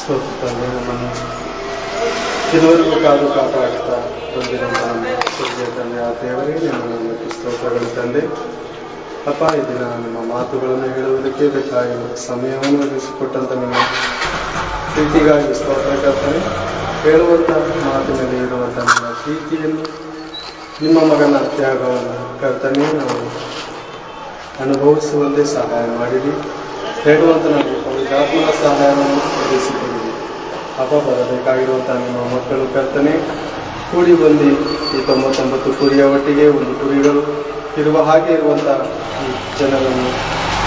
ಸ್ತೋತ್ರದಲ್ಲಿ ನಮ್ಮನ್ನು ಇದುವರೆಗೂ ಕಾದು ಕಾಪಾಡುತ್ತಾ ಬಂದಿರುವಂಥ ನಮ್ಮ ಸ್ವರ್ಗೀಯ ತಂದೆ ಆ ದೇವರಿಗೆ ನಿಮ್ಮನ್ನು ಸ್ತೋತ್ರಗಳು ತಂದೆ. ಅಪ್ಪ, ಈ ದಿನ ನಿಮ್ಮ ಮಾತುಗಳನ್ನು ಹೇಳುವುದಕ್ಕೆ ಬೇಕಾಗಿ ಸಮಯವನ್ನು ಒದಗಿಸಿಕೊಟ್ಟಂಥ ನಿಮ್ಮ ಪ್ರೀತಿಗಾಗಿ ಸ್ತೋತ್ರ ಕರ್ತನೆ. ಹೇಳುವಂಥ ಮಾತಿನಲ್ಲಿ ಇರುವಂಥ ನಿಮ್ಮ ಪ್ರೀತಿಯನ್ನು, ನಿಮ್ಮ ಮಗನ ತ್ಯಾಗವನ್ನು ಕರ್ತನೆ ನಾವು ಅನುಭವಿಸುವಂತೆ ಸಹಾಯ ಮಾಡಿರಿ. ಹೇಳುವಂಥ ನಮಗೆ ಪವಿತ್ರಾತ್ಮನ ಸಹಾಯವನ್ನು ಒದಗಿಸಿಕೊಡಿರಿ. ಅಪ್ಪ, ಬರಬೇಕಾಗಿರುವಂಥ ನಿಮ್ಮ ಮಕ್ಕಳು ಕರ್ತನೆ ಕೂಡಿ ಬಂದು ಈ 99 ಕುರಿಯ ಒಟ್ಟಿಗೆ ಒಂದು ಕುರಿಗಳು ಇರುವ ಹಾಗೆ ಇರುವಂಥ ಈ ಜನರನ್ನು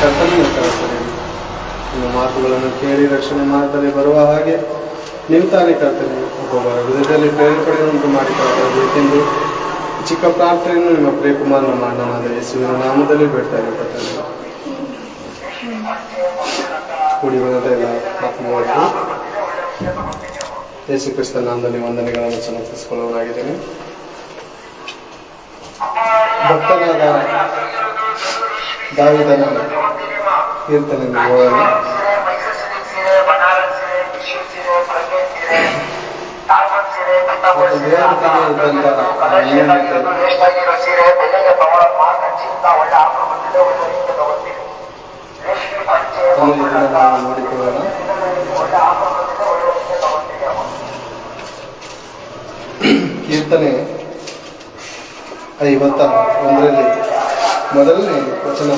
ಕರ್ತನೆ ಕಳಿಸಲಿ. ನಿಮ್ಮ ಮಾತುಗಳನ್ನು ಕೇಳಿ ರಕ್ಷಣೆ ಮಾಡ್ತಾರೆ ಬರುವ ಹಾಗೆ ನಿಂತಾನೆ ಕರ್ತನೆ ಒಬ್ಬೊಬ್ಬರ ಹೃದಯದಲ್ಲಿ ಪ್ರೇರೇಪಣೆಯುಂಟು ಮಾಡಿಕೊಳ್ಳಬೇಕೆಂದು ಚಿಕ್ಕ ಪ್ರಾರ್ಥನೆಯನ್ನು ನಿಮ್ಮ ಪ್ರೇಕುಮಾರನ ಮಾಡನಾದ ಯೇಸುವಿನ ನಾಮದಲ್ಲಿ ಬೇಡ್ತಾರೆ ಕರ್ತನೆ. ಕೂಡಿ ಬಂದ ಎಲ್ಲ ಆತ್ಮವಾಗಿ ಯೇಸು ಕ್ರಿಸ್ತನ ನಾಮದಲ್ಲಿ ವಂದನೆಗಳನ್ನು ಸಮರ್ಪಿಸಿಕೊಳ್ಳುವನಾಗಿದ್ದೇನೆ. ಭಕ್ತನಾದ ದಾವೀದನ ಕೀರ್ತನೆಯನ್ನು ಓದೋಣ. ನೋಡಿಕೊಳ್ಳೋಣ. ಕೀರ್ತನೆ 51ರಲ್ಲಿ ಮೊದಲನೇ ವಚನ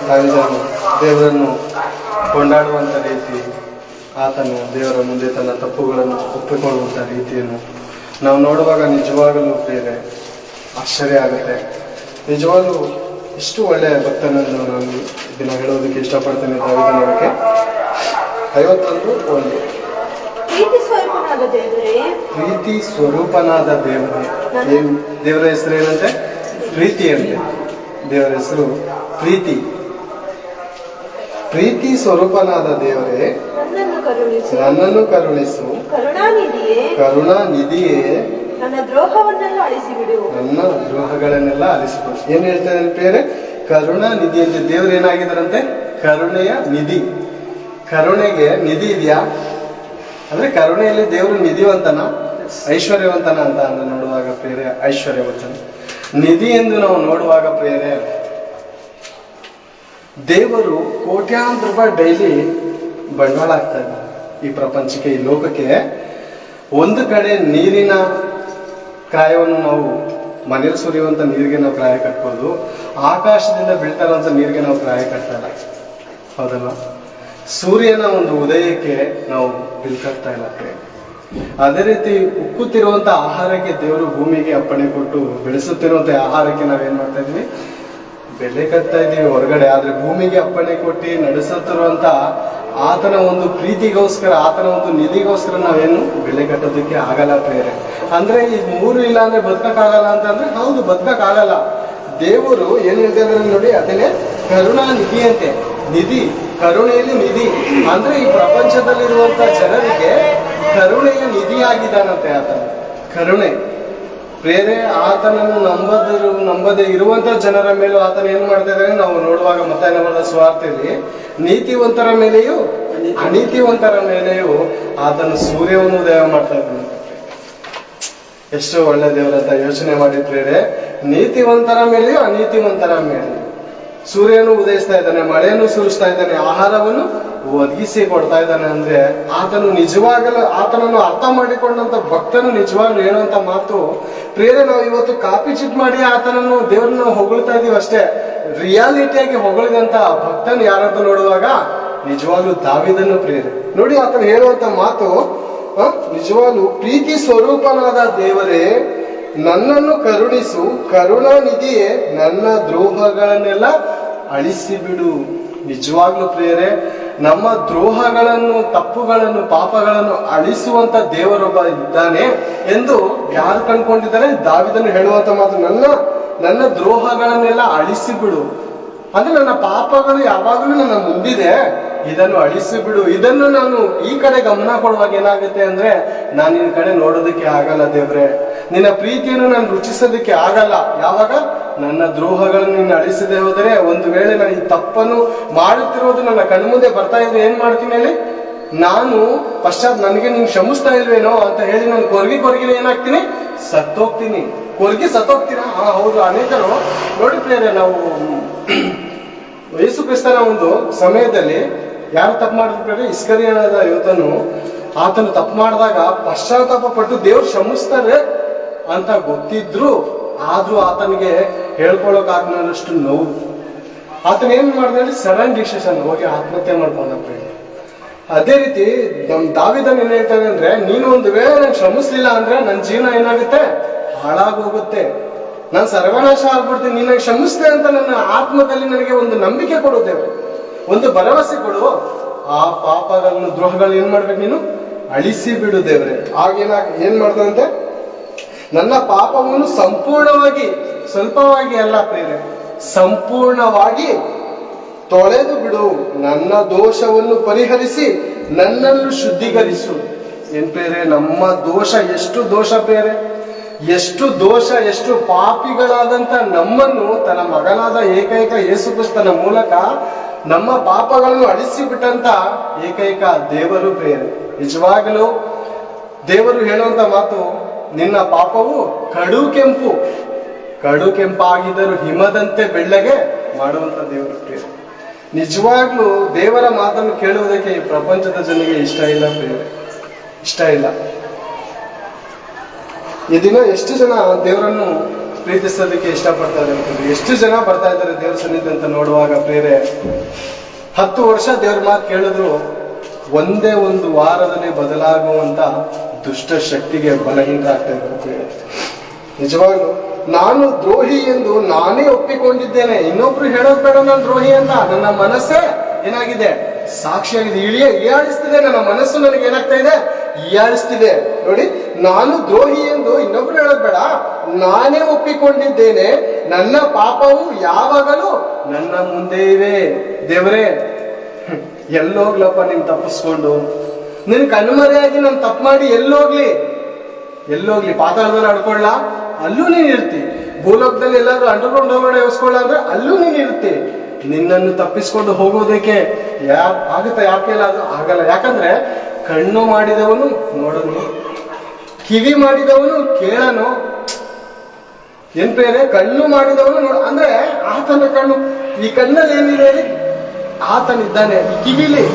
ದಾವೀದನು ದೇವರನ್ನು ಕೊಂಡಾಡುವಂಥ ರೀತಿ, ಆತನು ದೇವರ ಮುಂದೆ ತನ್ನ ತಪ್ಪುಗಳನ್ನು ಒಪ್ಪಿಕೊಳ್ಳುವಂಥ ರೀತಿಯನ್ನು ನಾವು ನೋಡುವಾಗ ನಿಜವಾಗಲೂ ಬೇರೆ ಆಶ್ಚರ್ಯ ಆಗುತ್ತೆ. ನಿಜವಾಗಲೂ ಇಷ್ಟು ಒಳ್ಳೆಯ ಭಕ್ತನನ್ನು ನಾನು ದಿನ ಹೇಳೋದಕ್ಕೆ ಇಷ್ಟಪಡ್ತೇನೆ. ದಾವೀದನ ಬಗ್ಗೆ 51:1 ಪ್ರೀತಿ ಸ್ವರೂಪನಾದ ದೇವರೇ. ದೇವರ ಹೆಸರು ಏನಂತೆ? ಪ್ರೀತಿ ಅಂತೆ. ದೇವರ ಹೆಸರು ಪ್ರೀತಿ. ಪ್ರೀತಿ ಸ್ವರೂಪನಾದ ದೇವರೇ, ನನ್ನನ್ನು ಕರುಣಿಸು. ಕರುಣಾನಿಧಿಯೇ, ನನ್ನ ದ್ರೋಹಗಳನ್ನೆಲ್ಲ ಅಳಿಸಿಬಿಡು. ಏನ್ ಹೇಳ್ತಾರೆ ಪ್ರಿಯರೇ? ಕರುಣಾನಿಧಿ ಅಂತ. ದೇವರು ಏನಾಗಿದ್ದಾರಂತೆ? ಕರುಣೆಯ ನಿಧಿ. ಕರುಣೆಗೆ ನಿಧಿ ಇದೆಯಾ ಅಂದ್ರೆ ಕರುಣೆಯಲ್ಲಿ ದೇವರು ನಿಧಿವಂತನ ಐಶ್ವರ್ಯವಂತನ ಅಂತ ನೋಡುವಾಗ ಪ್ರಿಯರೇ, ಐಶ್ವರ್ಯವಂತನ ನಿಧಿ ಎಂದು ನಾವು ನೋಡುವಾಗ ಪ್ರಿಯರೇ, ದೇವರು ಕೋಟ್ಯಾಂತರ ರೂಪಾಯಿ ಡೈಲಿ ಬಂಡವಾಳ ಆಗ್ತಾ ಇದ್ದಾರೆ ಈ ಪ್ರಪಂಚಕ್ಕೆ, ಈ ಲೋಕಕ್ಕೆ. ಒಂದು ಕಡೆ ನೀರಿನ ಕ್ರಾಯವನ್ನು ನಾವು ಮನೇಲಿ ಸುರಿಯುವಂತ ನೀರಿಗೆ ನಾವು ಕ್ರಾಯ ಕಟ್ಬೋದು, ಆಕಾಶದಿಂದ ಬೀಳ್ತಾರಂತ ನೀರಿಗೆ ನಾವು ಕ್ರಾಯ ಕಟ್ತಲ್ಲ, ಹೌದಲ್ಲ? ಸೂರ್ಯನ ಒಂದು ಉದಯಕ್ಕೆ ನಾವು ಬಿಲ್ ಕಟ್ತಾ ಇಲ್ಲ. ಅದೇ ರೀತಿ ಉಕ್ಕುತ್ತಿರುವಂತ ಆಹಾರಕ್ಕೆ ದೇವರು ಭೂಮಿಗೆ ಅಪ್ಪಣೆ ಕೊಟ್ಟು ಬೆಳೆಸುತ್ತಿರುವಂತ ಆಹಾರಕ್ಕೆ ನಾವೇನ್ ಮಾಡ್ತಾ ಇದ್ವಿ? ಬೆಲೆ ಕಟ್ತಾ ಇದೀವಿ ಹೊರಗಡೆ. ಆದ್ರೆ ಭೂಮಿಗೆ ಅಪ್ಪಣೆ ಕೊಟ್ಟು ನಡೆಸುತ್ತಿರುವಂತ ಆತನ ಒಂದು ಪ್ರೀತಿಗೋಸ್ಕರ, ಆತನ ಒಂದು ನಿಧಿಗೋಸ್ಕರ ನಾವೇನು ಬೆಲೆ ಕಟ್ಟೋದಕ್ಕೆ ಆಗಲ್ಲ ಪ್ರೇರೆ. ಅಂದ್ರೆ ಈ ಮೂರು ಇಲ್ಲ ಅಂದ್ರೆ ಬದುಕಕ್ಕಾಗಲ್ಲ ಅಂತಂದ್ರೆ ಹೌದು, ಬದುಕಕ್ಕಾಗಲ್ಲ. ದೇವರು ಏನ್ ಹೇಳ್ತಿದ್ರೆ ನೋಡಿ, ಅದನ್ನೇ ಕರುಣಾನಿಧಿ ಅಂತೆ. ನಿಧಿ, ಕರುಣೆಯಲ್ಲಿ ನಿಧಿ ಅಂದ್ರೆ ಈ ಪ್ರಪಂಚದಲ್ಲಿರುವಂತ ಜನರಿಗೆ ಕರುಣೆಯ ನಿಧಿಯಾಗಿದ್ದಾನಂತೆ ಆತನ. ಕರುಣೆ ಬೇರೆ ಆತನನ್ನು ನಂಬದೇ ಇರುವಂತ ಜನರ ಮೇಲೂ ಆತನ ಏನ್ ಮಾಡ್ತಾ ಇದ್ದಾನೆ ನಾವು ನೋಡುವಾಗ ಮತ್ತಾಯನ ಸ್ವಾರ್ಥದಲ್ಲಿ ನೀತಿವಂತರ ಮೇಲೆಯೂ ಅನೀತಿವಂತರ ಮೇಲೆಯೂ ಆತನು ಸೂರ್ಯವನ್ನು ಉದಯ ಮಾಡ್ತಾ ಇದ್ದಾನೆ. ಎಷ್ಟು ಒಳ್ಳೆ ದೇವರಂತ ಯೋಚನೆ ಮಾಡಿದ್ರೆ, ನೀತಿವಂತರ ಮೇಲೆಯೂ ಅನೀತಿವಂತರ ಮೇಲೆ ಸೂರ್ಯನು ಉದಯಿಸ್ತಾ ಇದ್ದಾನೆ, ಮಳೆಯನ್ನು ಸುರಿಸ್ತಾ ಇದ್ದಾನೆ, ಆಹಾರವನ್ನು ಒದಗಿಸಿ ಕೊಡ್ತಾ ಇದ್ದಾನೆ. ಅಂದ್ರೆ ಆತನು ನಿಜವಾಗಲೂ, ಆತನನ್ನು ಅರ್ಥ ಮಾಡಿಕೊಂಡಂತ ಭಕ್ತನು ನಿಜವಾಗ್ಲೂ ಹೇಳುವಂತ ಮಾತು ಪ್ರೇರೆ, ನಾವು ಇವತ್ತು ಕಾಪಿ ಚಿಟ್ ಮಾಡಿ ಆತನನ್ನು ದೇವರನ್ನು ಹೊಗಳ್ತಾ ಇದೀವಿ ಅಷ್ಟೇ. ರಿಯಾಲಿಟಿಯಾಗಿ ಹೊಗಳಿದಂತ ಭಕ್ತನು ಯಾರಂತ ನೋಡುವಾಗ ನಿಜವಾಗ್ಲೂ ದಾವೀದನು ಪ್ರೇರೆ. ನೋಡಿ ಆತನು ಹೇಳುವಂತ ಮಾತು ನಿಜವಾಗ್ಲೂ ಪ್ರೀತಿ ಸ್ವರೂಪನಾದ ದೇವರೇ, ನನ್ನನ್ನು ಕರುಣಿಸು. ಕರುಣಾನಿಧಿಯೇ, ನನ್ನ ದ್ರೋಹಗಳನ್ನೆಲ್ಲ ಅಳಿಸಿ ಬಿಡು. ನಿಜವಾಗ್ಲೂ ಪ್ರಿಯರೇ, ನಮ್ಮ ದ್ರೋಹಗಳನ್ನು, ತಪ್ಪುಗಳನ್ನು, ಪಾಪಗಳನ್ನು ಅಳಿಸುವಂತ ದೇವರೊಬ್ಬ ಇದ್ದಾನೆ ಎಂದು ಯಾರು ಕಂಡುಕೊಂಡಿದ್ದಾರೆ? ದಾವೀದನು ಹೇಳುವಂತ ಮಾತು, ನನ್ನ ದ್ರೋಹಗಳನ್ನೆಲ್ಲ ಅಳಿಸಿ ಬಿಡು. ಅಂದ್ರೆ ನನ್ನ ಪಾಪಗಳು ಯಾವಾಗಲೂ ನನ್ನ ಮುಂದಿದೆ, ಇದನ್ನು ಅಳಿಸಿ ಬಿಡು. ಇದನ್ನು ನಾನು ಈ ಕಡೆ ಗಮನ ಕೊಡುವಾಗ ಏನಾಗುತ್ತೆ ಅಂದ್ರೆ, ನಾನು ನಿನ್ನ ಕಡೆ ನೋಡೋದಕ್ಕೆ ಆಗಲ್ಲ ದೇವ್ರೆ, ನಿನ್ನ ಪ್ರೀತಿಯನ್ನು ನಾನು ರುಚಿಸೋದಕ್ಕೆ ಆಗಲ್ಲ. ಯಾವಾಗ ನನ್ನ ದ್ರೋಹಗಳನ್ನು ನೀನು ಅಳಿಸದೆ ಹೋದರೆ, ಒಂದು ವೇಳೆ ನಾನು ಈ ತಪ್ಪನ್ನು ಮಾಡುತ್ತಿರೋದು ನನ್ನ ಕಣ್ಮುಂದೆ ಬರ್ತಾ ಇದ್ರೆ ಏನ್ ಮಾಡ್ತೀನಿ ಹೇಳಿ? ನಾನು ನನಗೆ ನೀನು ಕ್ಷಮಿಸ್ತಾ ಇಲ್ವೇನೋ ಅಂತ ಹೇಳಿ ನಾನು ಕೊರಗಿನ ಏನಾಗ್ತೀನಿ, ಸತ್ತೋಗ್ತೀನಿ, ಸತ್ತೋಗ್ತೀರಾ? ಹೌದು. ಅನೇಕರು ನೋಡಿ ಪ್ರಿಯರೇ, ನಾವು ಯೇಸು ಕ್ರಿಸ್ತನ ಒಂದು ಸಮಯದಲ್ಲಿ ಯಾರು ತಪ್ಪು ಮಾಡಿದ್ರು ಪ್ರಿಯರೇ? ಇಸ್ಕರಿಯನಾದ ಯೂತನು, ಆತನು ತಪ್ಪು ಮಾಡಿದಾಗ ಪಶ್ಚಾತ್ತಾಪ ಪಟ್ಟು ದೇವ್ರು ಕ್ಷಮಿಸ್ತಾರೆ ಅಂತ ಗೊತ್ತಿದ್ರು, ಆದ್ರೂ ಆತನಿಗೆ ಹೇಳ್ಕೊಳಕ್ ಆಗ್ನಷ್ಟು ನೋವು. ಆತನ ಏನ್ ಮಾಡಿದ್ರೆ ಸಡನ್ ಡಿಸಿಷನ್ ಹೋಗಿ ಆತ್ಮಹತ್ಯೆ ಮಾಡ್ಕೊಂಡ ಪ್ರಿಯರೇ. ಅದೇ ರೀತಿ ನಮ್ ದಾವಿದನ್ ಏನ್ ಹೇಳ್ತಾನೆ ಅಂದ್ರೆ, ನೀನು ಒಂದು ವೇಳೆ ನಾನು ಶ್ರಮಿಸ್ಲಿಲ್ಲ ಅಂದ್ರೆ ನನ್ನ ಜೀವನ ಏನಾಗುತ್ತೆ, ಹಾಳಾಗೋಗುತ್ತೆ, ನಾನು ಸರ್ವನಾಶ ಆಗ್ಬಿಡ್ತೀನಿ. ನೀನು ಶ್ರಮಿಸ್ತೆ ಅಂತ ನನ್ನ ಆತ್ಮದಲ್ಲಿ ನನಗೆ ಒಂದು ನಂಬಿಕೆ ಕೊಡುತ್ತೇವೆ, ಒಂದು ಭರವಸೆ ಕೊಡು. ಆ ಪಾಪಗಳನ್ನು ದ್ರೋಹಗಳು ಏನ್ ಮಾಡ್ಬೇಕು, ನೀನು ಅಳಿಸಿ ಬಿಡು ದೇವ್ರೆ. ಏನ್ ಮಾಡ್ತಾನಂತೆ, ನನ್ನ ಪಾಪವನ್ನು ಸಂಪೂರ್ಣವಾಗಿ, ಸ್ವಲ್ಪವಾಗಿ ಅಲ್ಲ ಪ್ರೇರೆ, ಸಂಪೂರ್ಣವಾಗಿ ತೊಳೆದು ಬಿಡು, ನನ್ನ ದೋಷವನ್ನು ಪರಿಹರಿಸಿ ನನ್ನನ್ನು ಶುದ್ಧೀಕರಿಸು. ಏನ್ ಪ್ರೇರೆ, ನಮ್ಮ ದೋಷ, ಎಷ್ಟು ದೋಷ ಪ್ರೇರೆ, ಎಷ್ಟು ದೋಷ, ಎಷ್ಟು ಪಾಪಿಗಳಾದಂತ ನಮ್ಮನ್ನು ತನ್ನ ಮಗನಾದ ಏಕೈಕ ಯೇಸು ಕ್ರಿಸ್ತನ ಮೂಲಕ ನಮ್ಮ ಪಾಪಗಳನ್ನು ಅಳಿಸಿ ಬಿಟ್ಟಂತ ಏಕೈಕ ದೇವರು ಪ್ರೇರೆ. ನಿಜವಾಗಲೂ ದೇವರು ಹೇಳುವಂತ ಮಾತು, ನಿನ್ನ ಪಾಪವು ಕಡು ಕೆಂಪಾಗಿದ್ದರೂ ಹಿಮದಂತೆ ಬೆಳ್ಳಗೆ ಮಾಡುವಂತ ದೇವರು ಪ್ರೇರೆ. ನಿಜವಾಗ್ಲೂ ದೇವರ ಮಾತನ್ನು ಕೇಳುವುದಕ್ಕೆ ಈ ಪ್ರಪಂಚದ ಜನರಿಗೆ ಇಷ್ಟ ಇಲ್ಲ ಪ್ರಿಯರೇ, ಇಷ್ಟ ಇಲ್ಲ. ಈ ದಿನ ಎಷ್ಟು ಜನ ದೇವರನ್ನು ಪ್ರೀತಿಸೋದಕ್ಕೆ ಇಷ್ಟಪಡ್ತಾರೆ ಅಂತಂದ್ರೆ, ಎಷ್ಟು ಜನ ಬರ್ತಾ ಇದ್ದಾರೆ ದೇವ್ರ ಸನ್ನಿಧಿ ಅಂತ ನೋಡುವಾಗ ಪ್ರಿಯರೇ, 10 ವರ್ಷ ದೇವ್ರ ಮಾತು ಕೇಳಿದ್ರು ಒಂದೇ ಒಂದು ವಾರದಲ್ಲಿ ಬದಲಾಗುವಂತ ದುಷ್ಟ ಶಕ್ತಿಗೆ ಬಲಹೀನರಾಗ್ತಾ ಇದ್ದಾರೆ ಪ್ರಿಯರೇ. ನಿಜವಾಗ್ಲೂ ನಾನು ದ್ರೋಹಿ ಎಂದು ನಾನೇ ಒಪ್ಪಿಕೊಂಡಿದ್ದೇನೆ, ಇನ್ನೊಬ್ರು ಹೇಳೋದ್ ಬೇಡ ನಾನು ದ್ರೋಹಿ ಅಂತ. ನನ್ನ ಮನಸ್ಸೇ ಏನಾಗಿದೆ, ಸಾಕ್ಷಿಯಾಗಿದೆ, ಹೀಯಾಳಿಸ್ತಿದೆ. ನನ್ನ ಮನಸ್ಸು ನನಗೆ ಏನಾಗ್ತಾ ಇದೆ, ಹೀಯಾಳಿಸ್ತಿದೆ. ನೋಡಿ, ನಾನು ದ್ರೋಹಿ ಎಂದು ಇನ್ನೊಬ್ರು ಹೇಳೋದ್ ಬೇಡ, ನಾನೇ ಒಪ್ಪಿಕೊಂಡಿದ್ದೇನೆ. ನನ್ನ ಪಾಪವು ಯಾವಾಗಲೂ ನನ್ನ ಮುಂದೆ ಇವೆ. ದೇವರೇ, ಎಲ್ಲೋಗ್ಲಪ್ಪ ನೀನ್ ತಪ್ಪಿಸ್ಕೊಂಡು, ನಿನ್ ಕಣ್ಮರೆಯಾಗಿ ನಾನು ತಪ್ಪು ಮಾಡಿ ಎಲ್ಲೋಗ್ಲಿ, ಪಾತಾಳದಲ್ಲಿ ಆಡ್ಕೊಳ್ಳ, ಅಲ್ಲೂ ನೀನ್ ಇರ್ತಿ. ಭೂಲೋಕದಲ್ಲಿ ಎಲ್ಲಾದ್ರೂ ಅಂಡರ್ಗ್ರೌಂಡ್ ಹೋಗೋಣ ಯೋಸ್ಕೊಳ್ಳ ಅಂದ್ರೆ ಅಲ್ಲೂ ನೀನ್ ಇರ್ತಿ. ನಿನ್ನನ್ನು ತಪ್ಪಿಸ್ಕೊಂಡು ಹೋಗೋದಕ್ಕೆ ಆಗುತ್ತೆ? ಯಾಕೆಲ್ಲ ಅದು ಆಗಲ್ಲ. ಯಾಕಂದ್ರೆ ಕಣ್ಣು ಮಾಡಿದವನು ನೋಡನು, ಕಿವಿ ಮಾಡಿದವನು ಕೇಳನು. ಏನ್ ಪ್ರೇರೆ, ಕಣ್ಣು ಮಾಡಿದವನು ನೋಡ ಅಂದ್ರೆ ಆತನ ಕಣ್ಣು, ಈ ಕಣ್ಣಲ್ಲಿ ಏನಿದೆ, ಆತನಿದ್ದಾನೆ. ಈ ಕಿವಿಲಿ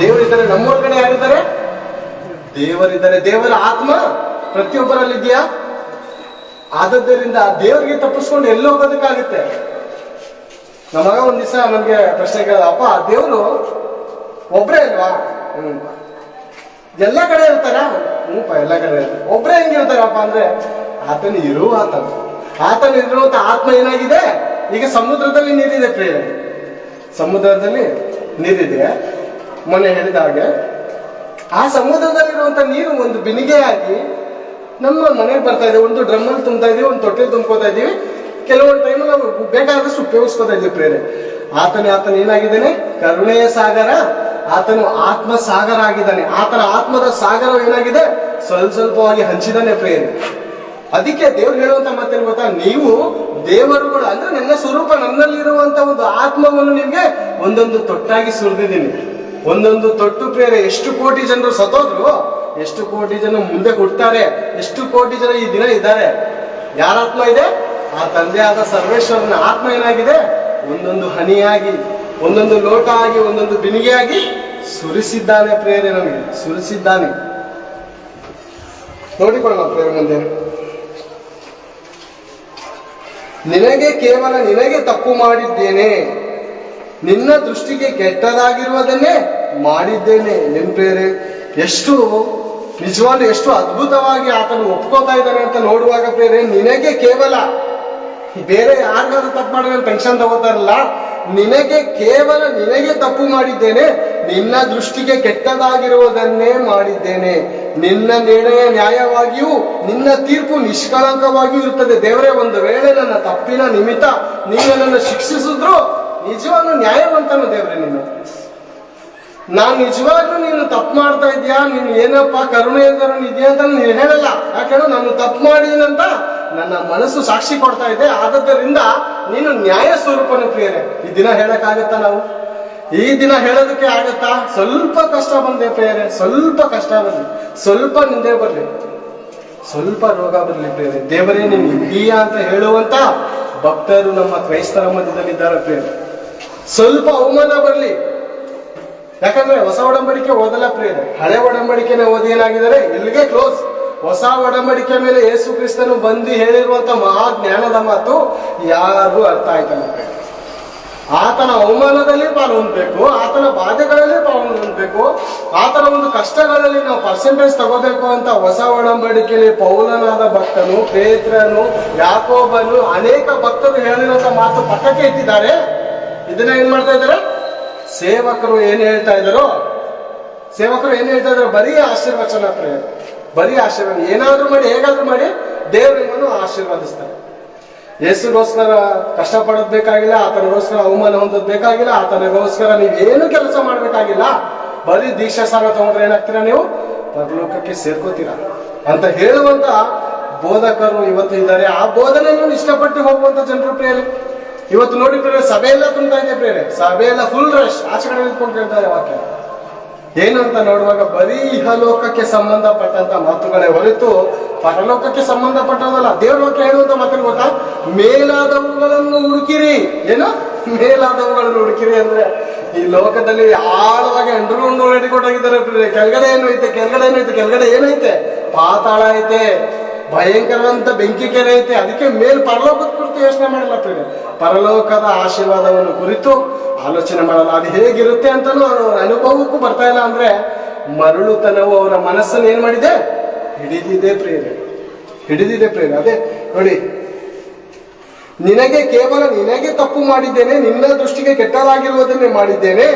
ದೇವರಿದ್ದಾರೆ. ನಮ್ಮೊಳಗಡೆ ಯಾರಿದ್ದಾರೆ, ದೇವರಿದ್ದಾರೆ. ದೇವರ ಆತ್ಮ ಪ್ರತಿಯೊಬ್ಬರಲ್ಲಿದೆಯಾ? ಆದದ್ದರಿಂದ ದೇವರಿಗೆ ತಪ್ಪಿಸ್ಕೊಂಡು ಎಲ್ಲಿ ಹೋಗೋದಕ್ಕಾಗುತ್ತೆ? ನಮಗ ಒಂದ್ ದಿವಸ ನಮ್ಗೆ ಪ್ರಶ್ನೆ ಕೇಳ, ಅಪ್ಪ ದೇವ್ರು ಒಬ್ರೇ ಅಲ್ವಾ? ಎಲ್ಲ ಕಡೆ ಇರ್ತಾರ? ಎಲ್ಲ ಕಡೆ ಇರ್ತಾರೆ. ಒಬ್ರೇ ಹೆಂಗಿರ್ತಾರಪ್ಪ ಅಂದ್ರೆ, ಆತನ ಇರುವಂತ ಆತ್ಮ ಏನಾಗಿದೆ, ಈಗ ಸಮುದ್ರದಲ್ಲಿ ನೀರಿದೆ ಪ್ರಿಯ, ಸಮುದ್ರದಲ್ಲಿ ನೀರಿದೆ. ಮೊನ್ನೆ ಹೇಳಿದ ಹಾಗೆ ಆ ಸಮುದ್ರದಲ್ಲಿರುವಂತ ನೀರು ಒಂದು ಬಿನಿಗೆಯಾಗಿ ನಮ್ಮ ಮನೆಗೆ ಬರ್ತಾ ಇದೆ. ಒಂದು ಡ್ರಮ್ಮಲ್ಲಿ ತುಂಬ್ತಾ ಇದೀವಿ, ಒಂದು ತೊಟ್ಟೆಲಿ ತುಂಬ್ಕೋತಾ ಇದೀವಿ. ಕೆಲವೊಂದು ಟೈಮಲ್ಲಿ ನಾವು ಬೇಕಾದಷ್ಟು ಉಪಯೋಗಿಸ್ಕೋತಾ ಇದ್ದೀವಿ ಪ್ರೇರೆ. ಆತನ ಏನಾಗಿದ್ದಾನೆ, ಕರುಣೆಯ ಸಾಗರ. ಆತನು ಆತ್ಮ ಸಾಗರ ಆಗಿದ್ದಾನೆ. ಆತನ ಆತ್ಮದ ಸಾಗರ ಏನಾಗಿದೆ, ಸ್ವಲ್ಪವಾಗಿ ಹಂಚಿದಾನೆ ಪ್ರೇರೆ. ಅದಕ್ಕೆ ದೇವ್ರು ಹೇಳುವಂತ ಮಾತೇನು ಗೊತ್ತಾ, ನೀವು ದೇವರುಗಳು ಅಂದ್ರೆ ನನ್ನ ಸ್ವರೂಪ, ನನ್ನಲ್ಲಿರುವಂತ ಒಂದು ಆತ್ಮವನ್ನು ನಿಮ್ಗೆ ಒಂದೊಂದು ತೊಟ್ಟಾಗಿ ಸುರಿದಿದ್ದೀನಿ. ಒಂದೊಂದು ತೊಟ್ಟು ಪ್ರೇರೆ. ಎಷ್ಟು ಕೋಟಿ ಜನರು ಸತ್ತೋದ್ರು, ಎಷ್ಟು ಕೋಟಿ ಜನ ಮುಂದೆ ಹುಟ್ಟುತ್ತಾರೆ, ಎಷ್ಟು ಕೋಟಿ ಜನ ಈ ದಿನ ಇದ್ದಾರೆ. ಯಾರ ಆತ್ಮ ಇದೆ? ಆ ತಂದೆಯಾದ ಸರ್ವೇಶ್ವರನ ಆತ್ಮ ಏನಾಗಿದೆ, ಒಂದೊಂದು ಹನಿಯಾಗಿ, ಒಂದೊಂದು ಲೋಟ ಆಗಿ, ಒಂದೊಂದು ಬಿನಿಗೆಯಾಗಿ ಸುರಿಸಿದ್ದಾನೆ ಪ್ರೇರೆ, ನಮಗೆ ಸುರಿಸಿದ್ದಾನೆ. ನೋಡಿಕೊಳ್ಳೋಣ ಪ್ರೇರೆ ಮುಂದೆ. ನಿನಗೆ ತಪ್ಪು ಮಾಡಿದ್ದೇನೆ, ನಿನ್ನ ದೃಷ್ಟಿಗೆ ಕೆಟ್ಟದಾಗಿರುವುದನ್ನೇ ಮಾಡಿದ್ದೇನೆ. ಏನ್ ಪ್ರೇರೆ, ಎಷ್ಟು ನಿಜವಾಗ್ಲೂ ಎಷ್ಟು ಅದ್ಭುತವಾಗಿ ಆತನು ಒಪ್ಕೋತಾ ಇದ್ದಾನೆ ಅಂತ ನೋಡುವಾಗ ಪ್ರೇರೆ, ನಿನಗೆ ಕೇವಲ, ಬೇರೆ ಯಾರಿಗಾದ್ರೂ ತಪ್ಪು ಮಾಡಿದ್ರೆ ಟೆನ್ಷನ್ ತಗೋತಾರಲ್ಲ, ನಿನಗೆ ತಪ್ಪು ಮಾಡಿದ್ದೇನೆ, ನಿನ್ನ ದೃಷ್ಟಿಗೆ ಕೆಟ್ಟದಾಗಿರುವುದನ್ನೇ ಮಾಡಿದ್ದೇನೆ. ನಿನ್ನ ನಿರ್ಣಯ ನ್ಯಾಯವಾಗಿಯೂ ನಿನ್ನ ತೀರ್ಪು ನಿಷ್ಕಳಂಕವಾಗಿಯೂ ಇರುತ್ತದೆ. ದೇವರೇ, ಒಂದು ವೇಳೆ ನನ್ನ ತಪ್ಪಿನ ನಿಮಿತ್ತ ನೀನು ನನ್ನನ್ನು ಶಿಕ್ಷಿಸಿದ್ರು ನಿಜವಾಗ್ಲೂ ನ್ಯಾಯವಂತನು ದೇವರೇ. ನಾನು ನಿಜವಾಗ್ಲೂ ನೀನು ತಪ್ಪು ಮಾಡ್ತಾ ಇದೀಯಾ, ನೀನು ಏನಪ್ಪ ಕರುಣೆ ಇದೆಯಾ ಅಂತ ನೀನು ಹೇಳಲ್ಲ. ಯಾಕಂದ್ರೆ ನಾನು ತಪ್ಪು ಮಾಡಿನಂತ ನನ್ನ ಮನಸ್ಸು ಸಾಕ್ಷಿ ಕೊಡ್ತಾ ಇದೆ. ಆದದ್ದರಿಂದ ನೀನು ನ್ಯಾಯ ಸ್ವರೂಪನ ಪ್ರಿಯರೇ. ಈ ದಿನ ಹೇಳಕ್ಕಾಗತ್ತ ನಾವು? ಈ ದಿನ ಹೇಳೋದಕ್ಕೆ ಆಗತ್ತಾ? ಸ್ವಲ್ಪ ಕಷ್ಟ ಬಂದೆ ಪ್ರೇರೆ, ಸ್ವಲ್ಪ ಕಷ್ಟ ಬರಲಿ, ಸ್ವಲ್ಪ ನಿಂದೆ ಬರ್ಲಿ, ಸ್ವಲ್ಪ ರೋಗ ಬರಲಿ ಪ್ರೇರೆ, ದೇವರೇ ನೀನು ಇದೀಯಾ ಅಂತ ಹೇಳುವಂತ ಭಕ್ತರು ನಮ್ಮ ಕ್ರೈಸ್ತರ ಮಧ್ಯದಲ್ಲಿದ್ದಾರೆ ಪ್ರೇರೆ. ಸ್ವಲ್ಪ ಅವಮಾನ ಬರಲಿ, ಯಾಕಂದ್ರೆ ಹೊಸ ಒಡಂಬಡಿಕೆ ಓದಲ್ಲ ಪ್ರೇರೆ, ಹಳೆ ಒಡಂಬಡಿಕೆನ ಓದಿ ಏನಾಗಿದ್ದಾರೆ, ಇಲ್ಲಿಗೆ ಕ್ಲೋಸ್. ಹೊಸ ಒಡಂಬಡಿಕೆ ಮೇಲೆ ಯೇಸು ಕ್ರಿಸ್ತನು ಬಂದು ಹೇಳಿರುವಂತ ಮಹಾ ಜ್ಞಾನದ ಮಾತು ಯಾರಿಗೂ ಅರ್ಥ ಆಯ್ತಲ್ಲ ಪ್ರೇರೆ. ಆತನ ಅವಮಾನದಲ್ಲಿ ಪಾಲು ಹೊಂದಬೇಕು, ಆತನ ಬಾಧೆಗಳಲ್ಲಿ ಪಾಲು ಹೊಂದಬೇಕು, ಆತನ ಒಂದು ಕಷ್ಟಗಳಲ್ಲಿ ನಾವು ಪರ್ಸೆಂಟೇಜ್ ತಗೋಬೇಕು ಅಂತ ಹೊಸ ಒಡಂಬಡಿಕೆಯಲ್ಲಿ ಪೌಲನಾದ ಭಕ್ತನು, ಪೇತ್ರನು, ಯಾಕೋಬನು, ಅನೇಕ ಭಕ್ತರು ಹೇಳಿರುವಂತ ಮಾತು ಪಕ್ಕಕ್ಕೆ ಇಟ್ಟಿದ್ದಾರೆ. ಇದನ್ನ ಏನ್ ಮಾಡ್ತಾ ಇದ್ದಾರೆ ಸೇವಕರು? ಏನ್ ಹೇಳ್ತಾ ಇದ್ದಾರೋ, ಸೇವಕರು ಏನ್ ಹೇಳ್ತಾ ಇದಾರೆ? ಬರೀ ಆಶೀರ್ವಚನ ಪ್ರೇಯರ್, ಬರೀ ಆಶೀರ್ವಾದ. ಏನಾದ್ರೂ ಮಾಡಿ, ಹೇಗಾದ್ರೂ ಮಾಡಿ ದೇವರು ನಿಮ್ಮನ್ನು ಆಶೀರ್ವಾದಿಸ್ತಾರೆ. ಯೇಸುಗೋಸ್ಕರ ಕಷ್ಟಪಡೋದ್ ಬೇಕಾಗಿಲ್ಲ, ಆತನಿಗೋಸ್ಕರ ಅವಮಾನ ಹೊಂದೋದ್ ಬೇಕಾಗಿಲ್ಲ, ಆತನಿಗೋಸ್ಕರ ನೀವೇನು ಕೆಲಸ ಮಾಡ್ಬೇಕಾಗಿಲ್ಲ. ಬರೀ ದೀಕ್ಷಾ ಸಾಲ ತಗೊಂಡ್ರೆ ಏನಾಗ್ತೀರಾ, ನೀವು ಪರಲೋಕಕ್ಕೆ ಸೇರ್ಕೋತೀರಾ ಅಂತ ಹೇಳುವಂತ ಬೋಧಕರು ಇವತ್ತು ಇದ್ದಾರೆ. ಆ ಬೋಧನೆಯನ್ನು ಇಷ್ಟಪಟ್ಟು ಹೋಗುವಂತ ಜನರು ಪ್ರೇರೆ. ಇವತ್ತು ನೋಡಿ ಪ್ರೇರೆ, ಸಭೆ ಎಲ್ಲ ತುಂಬ್ತಾ ಇದೆ ಪ್ರೇರೆ, ಸಭೆ ಎಲ್ಲ ಫುಲ್ ರಶ್, ಆಚೆ ಕಡೆ ನಿಂತ್ಕೊಂಡು ಕೇಳ್ತಾರೆ ವಾಕ್ಯ. ಏನು ಅಂತ ನೋಡುವಾಗ ಬರೀ ಇಹಲೋಕಕ್ಕೆ ಸಂಬಂಧಪಟ್ಟಂತ ಮಾತುಗಳೇ ಹೊರತು ಪರಲೋಕಕ್ಕೆ ಸಂಬಂಧಪಟ್ಟದಲ್ಲ. ದೇವ್ರ ವಾಕ್ಯ ಹೇಳುವಂತ ಮಾತನ್ನು ಗೊತ್ತಾ? ಮೇಲಾದವುಗಳನ್ನು ಹುಡುಕಿರಿ. ಏನು ಮೇಲಾದವುಗಳನ್ನು ಹುಡುಕಿರಿ ಅಂದ್ರೆ, ಈ ಲೋಕದಲ್ಲಿ ಆಳವಾಗಿ ಅಂಡರ್ಗ್ರೌಂಡ್ ಹೊಡಿಕೊಟ್ಟೋಗಿದ್ದಾರೆ. ಕೆಳಗಡೆ ಏನು ಐತೆ, ಕೆಳಗಡೆ ಏನೈತೆ, ಕೆಳಗಡೆ ಏನೈತೆ? ಪಾತಾಳ ಐತೆ, ಭಯಂಕರವಂತ ಬೆಂಕಿ ಕೆರೆ ಐತೆ. ಅದಕ್ಕೆ ಮೇಲ್ ಪರಲೋಕದ ಕುರಿತು ಯೋಚನೆ ಮಾಡಲ್ಲ ಪ್ರೇರೆ, ಪರಲೋಕದ ಆಶೀರ್ವಾದವನ್ನು ಕುರಿತು ಆಲೋಚನೆ ಮಾಡಲ್ಲ. ಅದು ಹೇಗಿರುತ್ತೆ ಅಂತಾನು ಅವ್ರ ಅನುಭವಕ್ಕೂ ಬರ್ತಾ ಇಲ್ಲ. ಅಂದ್ರೆ ಮರಳುತನವು ಅವರ ಮನಸ್ಸನ್ನು ಏನ್ ಮಾಡಿದೆ, ಹಿಡಿದಿದೆ ಪ್ರೇರೆ, ಹಿಡಿದಿದೆ ಪ್ರೇರೆ. ಅದೇ ನೋಡಿ, ನಿನಗೆ ತಪ್ಪು ಮಾಡಿದ್ದೇನೆ, ನಿನ್ನ ದೃಷ್ಟಿಗೆ ಕೆಟ್ಟದಾಗಿರುವುದನ್ನೇ ಮಾಡಿದ್ದೇನೆ,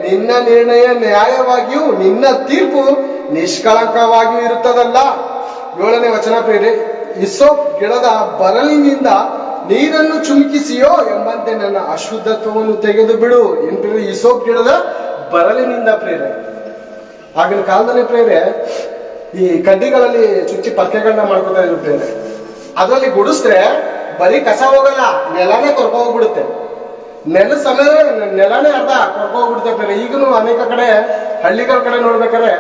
ನಿನ್ನ ನಿರ್ಣಯ ನ್ಯಾಯವಾಗಿಯೂ ನಿನ್ನ ತೀರ್ಪು ನಿಷ್ಕಳಂಕವಾಗಿಯೂ ಇರುತ್ತದಲ್ಲ. 7ನೇ ವಚನ ಪ್ರೇರೆ, ಇಸೋಪ್ ಗಿಡದ ಬರಲಿನಿಂದ ನೀರನ್ನು ಚುಮುಕಿಸಿಯೋ ಎಂಬಂತೆ ನನ್ನ ಅಶುದ್ಧತ್ವವನ್ನು ತೆಗೆದು ಬಿಡು. ಏನ್ ಪ್ರೇರೆ? ಇಸೋಪ್ ಗಿಡದ ಬರಲಿನಿಂದ ಪ್ರೇರೆ. ಆಗಿನ ಕಾಲದಲ್ಲಿ ಪ್ರೇರೆ ಈ ಕಡ್ಡಿಗಳಲ್ಲಿ ಚುಚ್ಚಿ ಪರ್ಕೆಗಳನ್ನ ಮಾಡ್ಕೊತಾ ಇದ್ರು ಪ್ರೇರೆ. ಅದರಲ್ಲಿ ಗುಡಿಸಿದ್ರೆ ಬರೀ ಕಸ ಹೋಗಲ್ಲ, ನೆಲನೇ ಕೊರ್ಕೊ ಹೋಗ್ಬಿಡುತ್ತೆ. ನೆಲದ ಸಮಯ ನೆಲನೇ ಅರ್ಧ ಕೊರ್ಕೊ ಹೋಗ್ಬಿಡುತ್ತೆ ಪ್ರೇರೆ. ಈಗಲೂ ಅನೇಕ ಕಡೆ ಹಳ್ಳಿಗಳ ಕಡೆ ನೋಡ್ಬೇಕಾರೆ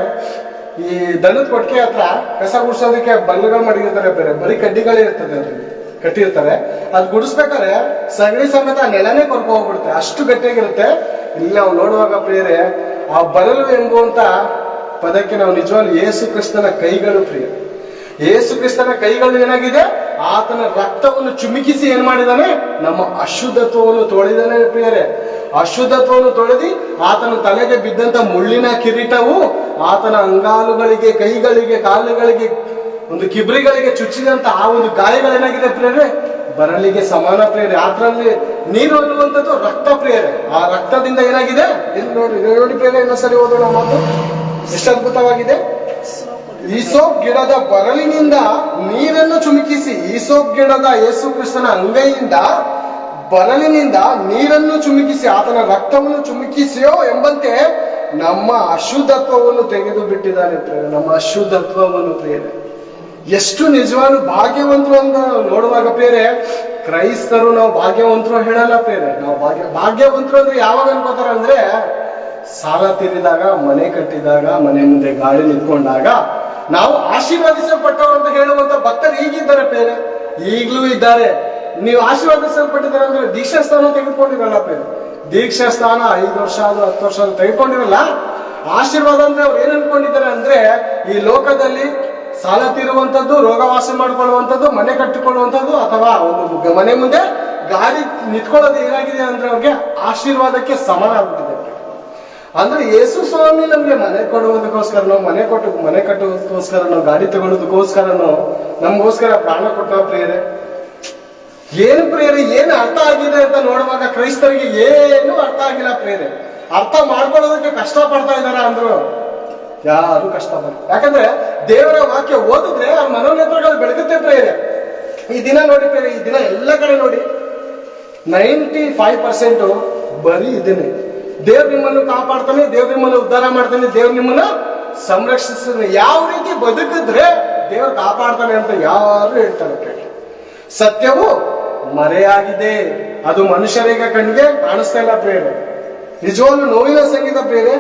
ಈ ದನದ ಕೊಟ್ಟಿಗೆ ಹತ್ರ ಕಸ ಗುಡಿಸೋದಕ್ಕೆ ಬಲ್ಲುಗಳು ಮಾಡಿರ್ತಾರೆ ಬೇರೆ, ಬರೀ ಕಡ್ಡಿಗಳೇ ಇರ್ತದೆ, ಅದ್ರಲ್ಲಿ ಕಟ್ಟಿರ್ತಾರೆ. ಅದ್ ಗುಡಿಸ್ಬೇಕಾದ್ರೆ ಸಗಣಿ ಸಮೇತ ನೆಲನೇ ಕೊರ್ಕೊ ಹೋಗ್ಬಿಡುತ್ತೆ, ಅಷ್ಟು ಗಟ್ಟಿಯಾಗಿರುತ್ತೆ. ಇಲ್ಲಿ ನಾವು ನೋಡುವಾಗ ಪ್ರಿಯರೇ, ಆ ಬರಲು ಎಂಬುವಂತ ಪದಕ್ಕೆ ನಾವು ನಿಜವಾಗ್ಲೂ ಯೇಸು ಕ್ರಿಸ್ತನ ಕೈಗಳು ಪ್ರಿಯ. ಯೇಸು ಕ್ರಿಸ್ತನ ಕೈಗಳು ಏನಾಗಿದೆ, ಆತನ ರಕ್ತವನ್ನು ಚುಮುಕಿಸಿ ಏನ್ ಮಾಡಿದಾನೆ, ನಮ್ಮ ಅಶುದ್ಧತ್ವವನ್ನು ತೊಳೆದಾನೆ ಪ್ರಿಯರೇ. ಅಶುದ್ಧತ್ವವನ್ನು ತೊಳೆದಿ ಆತನ ತಲೆಗೆ ಬಿದ್ದಂತ ಮುಳ್ಳಿನ ಕಿರೀಟವು ಆತನ ಅಂಗಾಲುಗಳಿಗೆ, ಕೈಗಳಿಗೆ, ಕಾಲುಗಳಿಗೆ, ಒಂದು ಕಿಬ್ರಿಗಳಿಗೆ ಚುಚ್ಚಿದಂತ ಆ ಒಂದು ಗಾಯಗಳೇನಾಗಿದೆ ಪ್ರಿಯರೇ, ಬರಲಿಗೆ ಸಮಾನ ಪ್ರಿಯರೇ. ಅದರಲ್ಲಿ ನೀರು ಅನ್ನುವಂಥದ್ದು ರಕ್ತ ಪ್ರಿಯರೇ. ಆ ರಕ್ತದಿಂದ ಏನಾಗಿದೆ, ನೋಡಿ ಪ್ರಿಯರೇ, ಇನ್ನೊಂದ್ಸರಿ ಓದೋಣ ಮಾತು, ಎಷ್ಟು ಅದ್ಭುತವಾಗಿದೆ. ಈಸೋಪ್ ಗಿಡದ ಬರಲಿನಿಂದ ನೀರನ್ನು ಚುಮುಕಿಸಿ, ಈಸೋಪ್ ಗಿಡದ ಯೇಸು ಕ್ರಿಸ್ತನ ಅಂಗೈಯಿಂದ ಬರಲಿನಿಂದ ನೀರನ್ನು ಚುಮುಕಿಸಿ ಆತನ ರಕ್ತವನ್ನು ಚುಮುಕಿಸಿಯೋ ಎಂಬಂತೆ ನಮ್ಮ ಅಶುದ್ಧತ್ವವನ್ನು ತೆಗೆದು ಬಿಟ್ಟಿದ್ದಾನೆ ಪ್ರೇರೆ. ನಮ್ಮ ಅಶುದ್ಧತ್ವವನ್ನು ಪ್ರೇರೆ, ಎಷ್ಟು ನಿಜವಾಗ್ಲೂ ಭಾಗ್ಯವಂತರು ಅಂತ ನೋಡುವಾಗ ಪ್ರೇರೆ, ಕ್ರೈಸ್ತರು ನಾವು ಭಾಗ್ಯವಂತರು ಹೇಳಲ್ಲ ಪ್ರೇರೆ. ನಾವು ಭಾಗ್ಯವಂತರು ಅಂದ್ರೆ ಯಾವಾಗ ಅನ್ಕೋತಾರ ಅಂದ್ರೆ, ಸಾಲ ತೀರಿದಾಗ, ಮನೆ ಕಟ್ಟಿದಾಗ, ಮನೆ ಮುಂದೆ ಗಾಳಿ ನಿಂತ್ಕೊಂಡಾಗ ನಾವು ಆಶೀರ್ವದಿಸಲ್ಪಟ್ಟವರು ಅಂತ ಹೇಳುವಂತ ಭಕ್ತರು ಈಗಿದ್ದಾರೆ ಪ್ರೇರೆ, ಈಗಲೂ ಇದ್ದಾರೆ. ನೀವು ಆಶೀರ್ವದಿಸಲ್ಪಟ್ಟಿದ್ದಾರೆ ಅಂದ್ರೆ ದೀಕ್ಷಾ ಸ್ಥಾನ ತೆಗೆದುಕೊಂಡಿರಲ್ಲ ಪ್ರೇರೆ. ದೀಕ್ಷಾ ಸ್ಥಾನ 5 ವರ್ಷ ಆದ್ರೂ 10 ವರ್ಷ ಆದ್ರೂ ತೆಗೆದುಕೊಂಡಿರಲ್ಲ. ಆಶೀರ್ವಾದ ಅಂದ್ರೆ ಅವ್ರು ಏನ್ ಅನ್ಕೊಂಡಿದ್ದಾರೆ ಅಂದ್ರೆ, ಈ ಲೋಕದಲ್ಲಿ ಸಾಲ ತೀರುವಂತದ್ದು, ರೋಗವಾಸ ಮಾಡ್ಕೊಳ್ಳುವಂಥದ್ದು, ಮನೆ ಕಟ್ಟಿಕೊಳ್ಳುವಂಥದ್ದು, ಅಥವಾ ಒಂದು ಮನೆ ಮುಂದೆ ಗಾಡಿ ನಿಂತ್ಕೊಳ್ಳೋದು ಏನಾಗಿದೆ ಅಂದ್ರೆ ಅವ್ರಿಗೆ ಆಶೀರ್ವಾದಕ್ಕೆ ಸಮಾನ ಆಗ್ಬಿಟ್ಟಿದೆ. ಅಂದ್ರೆ ಯೇಸು ಸ್ವಾಮಿ ನಮ್ಗೆ ಮನೆ ಕೊಡುವುದಕ್ಕೋಸ್ಕರನೋ, ಮನೆ ಕಟ್ಟುವುದಕ್ಕೋಸ್ಕರನೋ, ಗಾಡಿ ತಗೊಳ್ಳೋದಕ್ಕೋಸ್ಕರನೋ, ನಮಗೋಸ್ಕರ ಪ್ರಾಣ ಕೊಟ್ಟ ಪ್ರಿಯರೇ. ಏನು ಪ್ರಿಯರೇ, ಏನು ಅರ್ಥ ಆಗಿದೆ ಅಂತ ನೋಡುವಾಗ ಕ್ರೈಸ್ತರಿಗೆ ಏನು ಅರ್ಥ ಆಗಿಲ್ಲ ಪ್ರಿಯರೇ. ಅರ್ಥ ಮಾಡ್ಕೊಳ್ಳೋದಕ್ಕೆ ಕಷ್ಟ ಪಡ್ತಾ ಇದಾರ ಅಂದ್ರು ಯಾರು ಕಷ್ಟ ಪಡ್ತಾರೆ. ಯಾಕಂದ್ರೆ ದೇವರ ವಾಕ್ಯ ಓದಿದ್ರೆ ಆ ಮನೋನೇತ್ರಗಳು ಬೆಳಗುತ್ತೆ ಪ್ರಿಯರೇ. ಈ ದಿನ ನೋಡಿ ಪ್ರಿಯರೇ, ಈ ದಿನ ಎಲ್ಲ ಕಡೆ ನೋಡಿ 95% ಬರೀ ಇದೇನೆ. ದೇವ್ರು ನಿಮ್ಮನ್ನು ಕಾಪಾಡ್ತಾನೆ, ದೇವ್ರು ನಿಮ್ಮನ್ನು ಉದ್ಧಾರ ಮಾಡ್ತಾನೆ, ದೇವ್ರು ನಿಮ್ಮನ್ನ ಸಂರಕ್ಷಿಸ್ತಾನೆ. ಯಾವ ರೀತಿ ಬದುಕಿದ್ರೆ ದೇವ್ರು ಕಾಪಾಡ್ತಾನೆ ಅಂತ ಯಾರು ಹೇಳ್ತಾರೆ. ಸತ್ಯವು ಮರೆಯಾಗಿದೆ, ಅದು ಮನುಷ್ಯರಿಗೆ ಕಣ್ಣಿಗೆ ಕಾಣಿಸ್ತಾ ಇಲ್ಲ ಪ್ರೇರೆ. ನಿಜವಾಗ್ಲೂ ನೋವಿನ ಸಂಗೀತ ಪ್ರಿಯರೇ.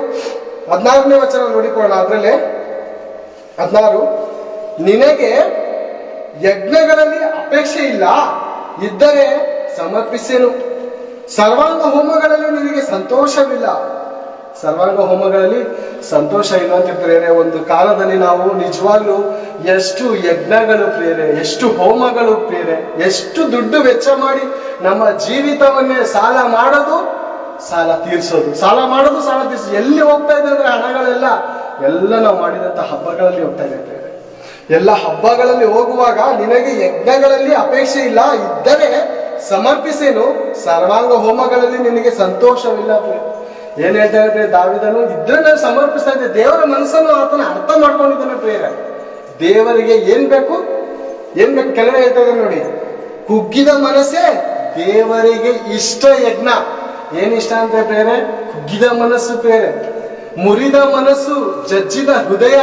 16ನೇ ವಚನ ನೋಡಿಕೊಳ್ಳೋಣ. ಅದರಲ್ಲೇ 16, ನಿನಗೆ ಯಜ್ಞಗಳಲ್ಲಿ ಅಪೇಕ್ಷೆ ಇಲ್ಲ, ಇದ್ದರೆ ಸಮರ್ಪಿಸೇನು. ಸರ್ವಾಂಗ ಹೋಮಗಳಲ್ಲಿ ನಿನಗೆ ಸಂತೋಷವಿಲ್ಲ. ಸರ್ವಾಂಗ ಹೋಮಗಳಲ್ಲಿ ಸಂತೋಷ ಇಲ್ಲ ಅಂತ ಪ್ರಿಯರೇ. ಒಂದು ಕಾಲದಲ್ಲಿ ನಾವು ನಿಜವಾಗ್ಲೂ ಎಷ್ಟು ಯಜ್ಞಗಳು ಪ್ರಿಯರೇ, ಎಷ್ಟು ಹೋಮಗಳು ಪ್ರಿಯರೇ, ಎಷ್ಟು ದುಡ್ಡು ವೆಚ್ಚ ಮಾಡಿ ನಮ್ಮ ಜೀವಿತವನ್ನೇ ಸಾಲ ಮಾಡೋದು, ಸಾಲ ತೀರ್ಸೋದು, ಸಾಲ ಮಾಡೋದು, ಸಾಲ ತೀರ್ಸೋದು. ಎಲ್ಲಿ ಹೋಗ್ತಾ ಇದೆ ಅಂದ್ರೆ ಹಣಗಳೆಲ್ಲ ನಾವು ಮಾಡಿದಂತ ಹಬ್ಬಗಳಲ್ಲಿ ಹೋಗ್ತಾ ಇದೆ ಪ್ರಿಯರೇ. ಎಲ್ಲ ಹಬ್ಬಗಳಲ್ಲಿ ಹೋಗುವಾಗ ನಿನಗೆ ಯಜ್ಞಗಳಲ್ಲಿ ಅಪೇಕ್ಷೆ ಇಲ್ಲ, ಇದ್ದರೆ ಸಮರ್ಪಿಸೇನು. ಸರ್ವಾಂಗ ಹೋಮಗಳಲ್ಲಿ ನಿನಗೆ ಸಂತೋಷವಿಲ್ಲ ಪ್ರಿಯ. ಏನ್ ಹೇಳ್ತಾ ಇದ್ರೆ ದಾವಿದನು, ಇದ್ರೆ ನಾನು ಸಮರ್ಪಿಸ್ತಾ ಇದ್ದೆ. ದೇವರ ಮನಸ್ಸನ್ನು ಆತನ ಅರ್ಥ ಮಾಡ್ಕೊಂಡಿದ್ದಾನೆ ಪ್ರಿಯರೇ. ದೇವರಿಗೆ ಏನ್ ಬೇಕು ಕೆಳಗಡೆ ಹೇಳ್ತಾ ಇದ್ದಾರೆ ನೋಡಿ, ಕುಗ್ಗಿದ ಮನಸ್ಸೇ ದೇವರಿಗೆ ಇಷ್ಟ ಯಜ್ಞ. ಏನ್ ಇಷ್ಟ ಅಂತ ಪ್ರಿಯರೇ? ಕುಗ್ಗಿದ ಮನಸ್ಸು ಪ್ರಿಯರೇ, ಮುರಿದ ಮನಸ್ಸು, ಜಜ್ಜಿದ ಹೃದಯ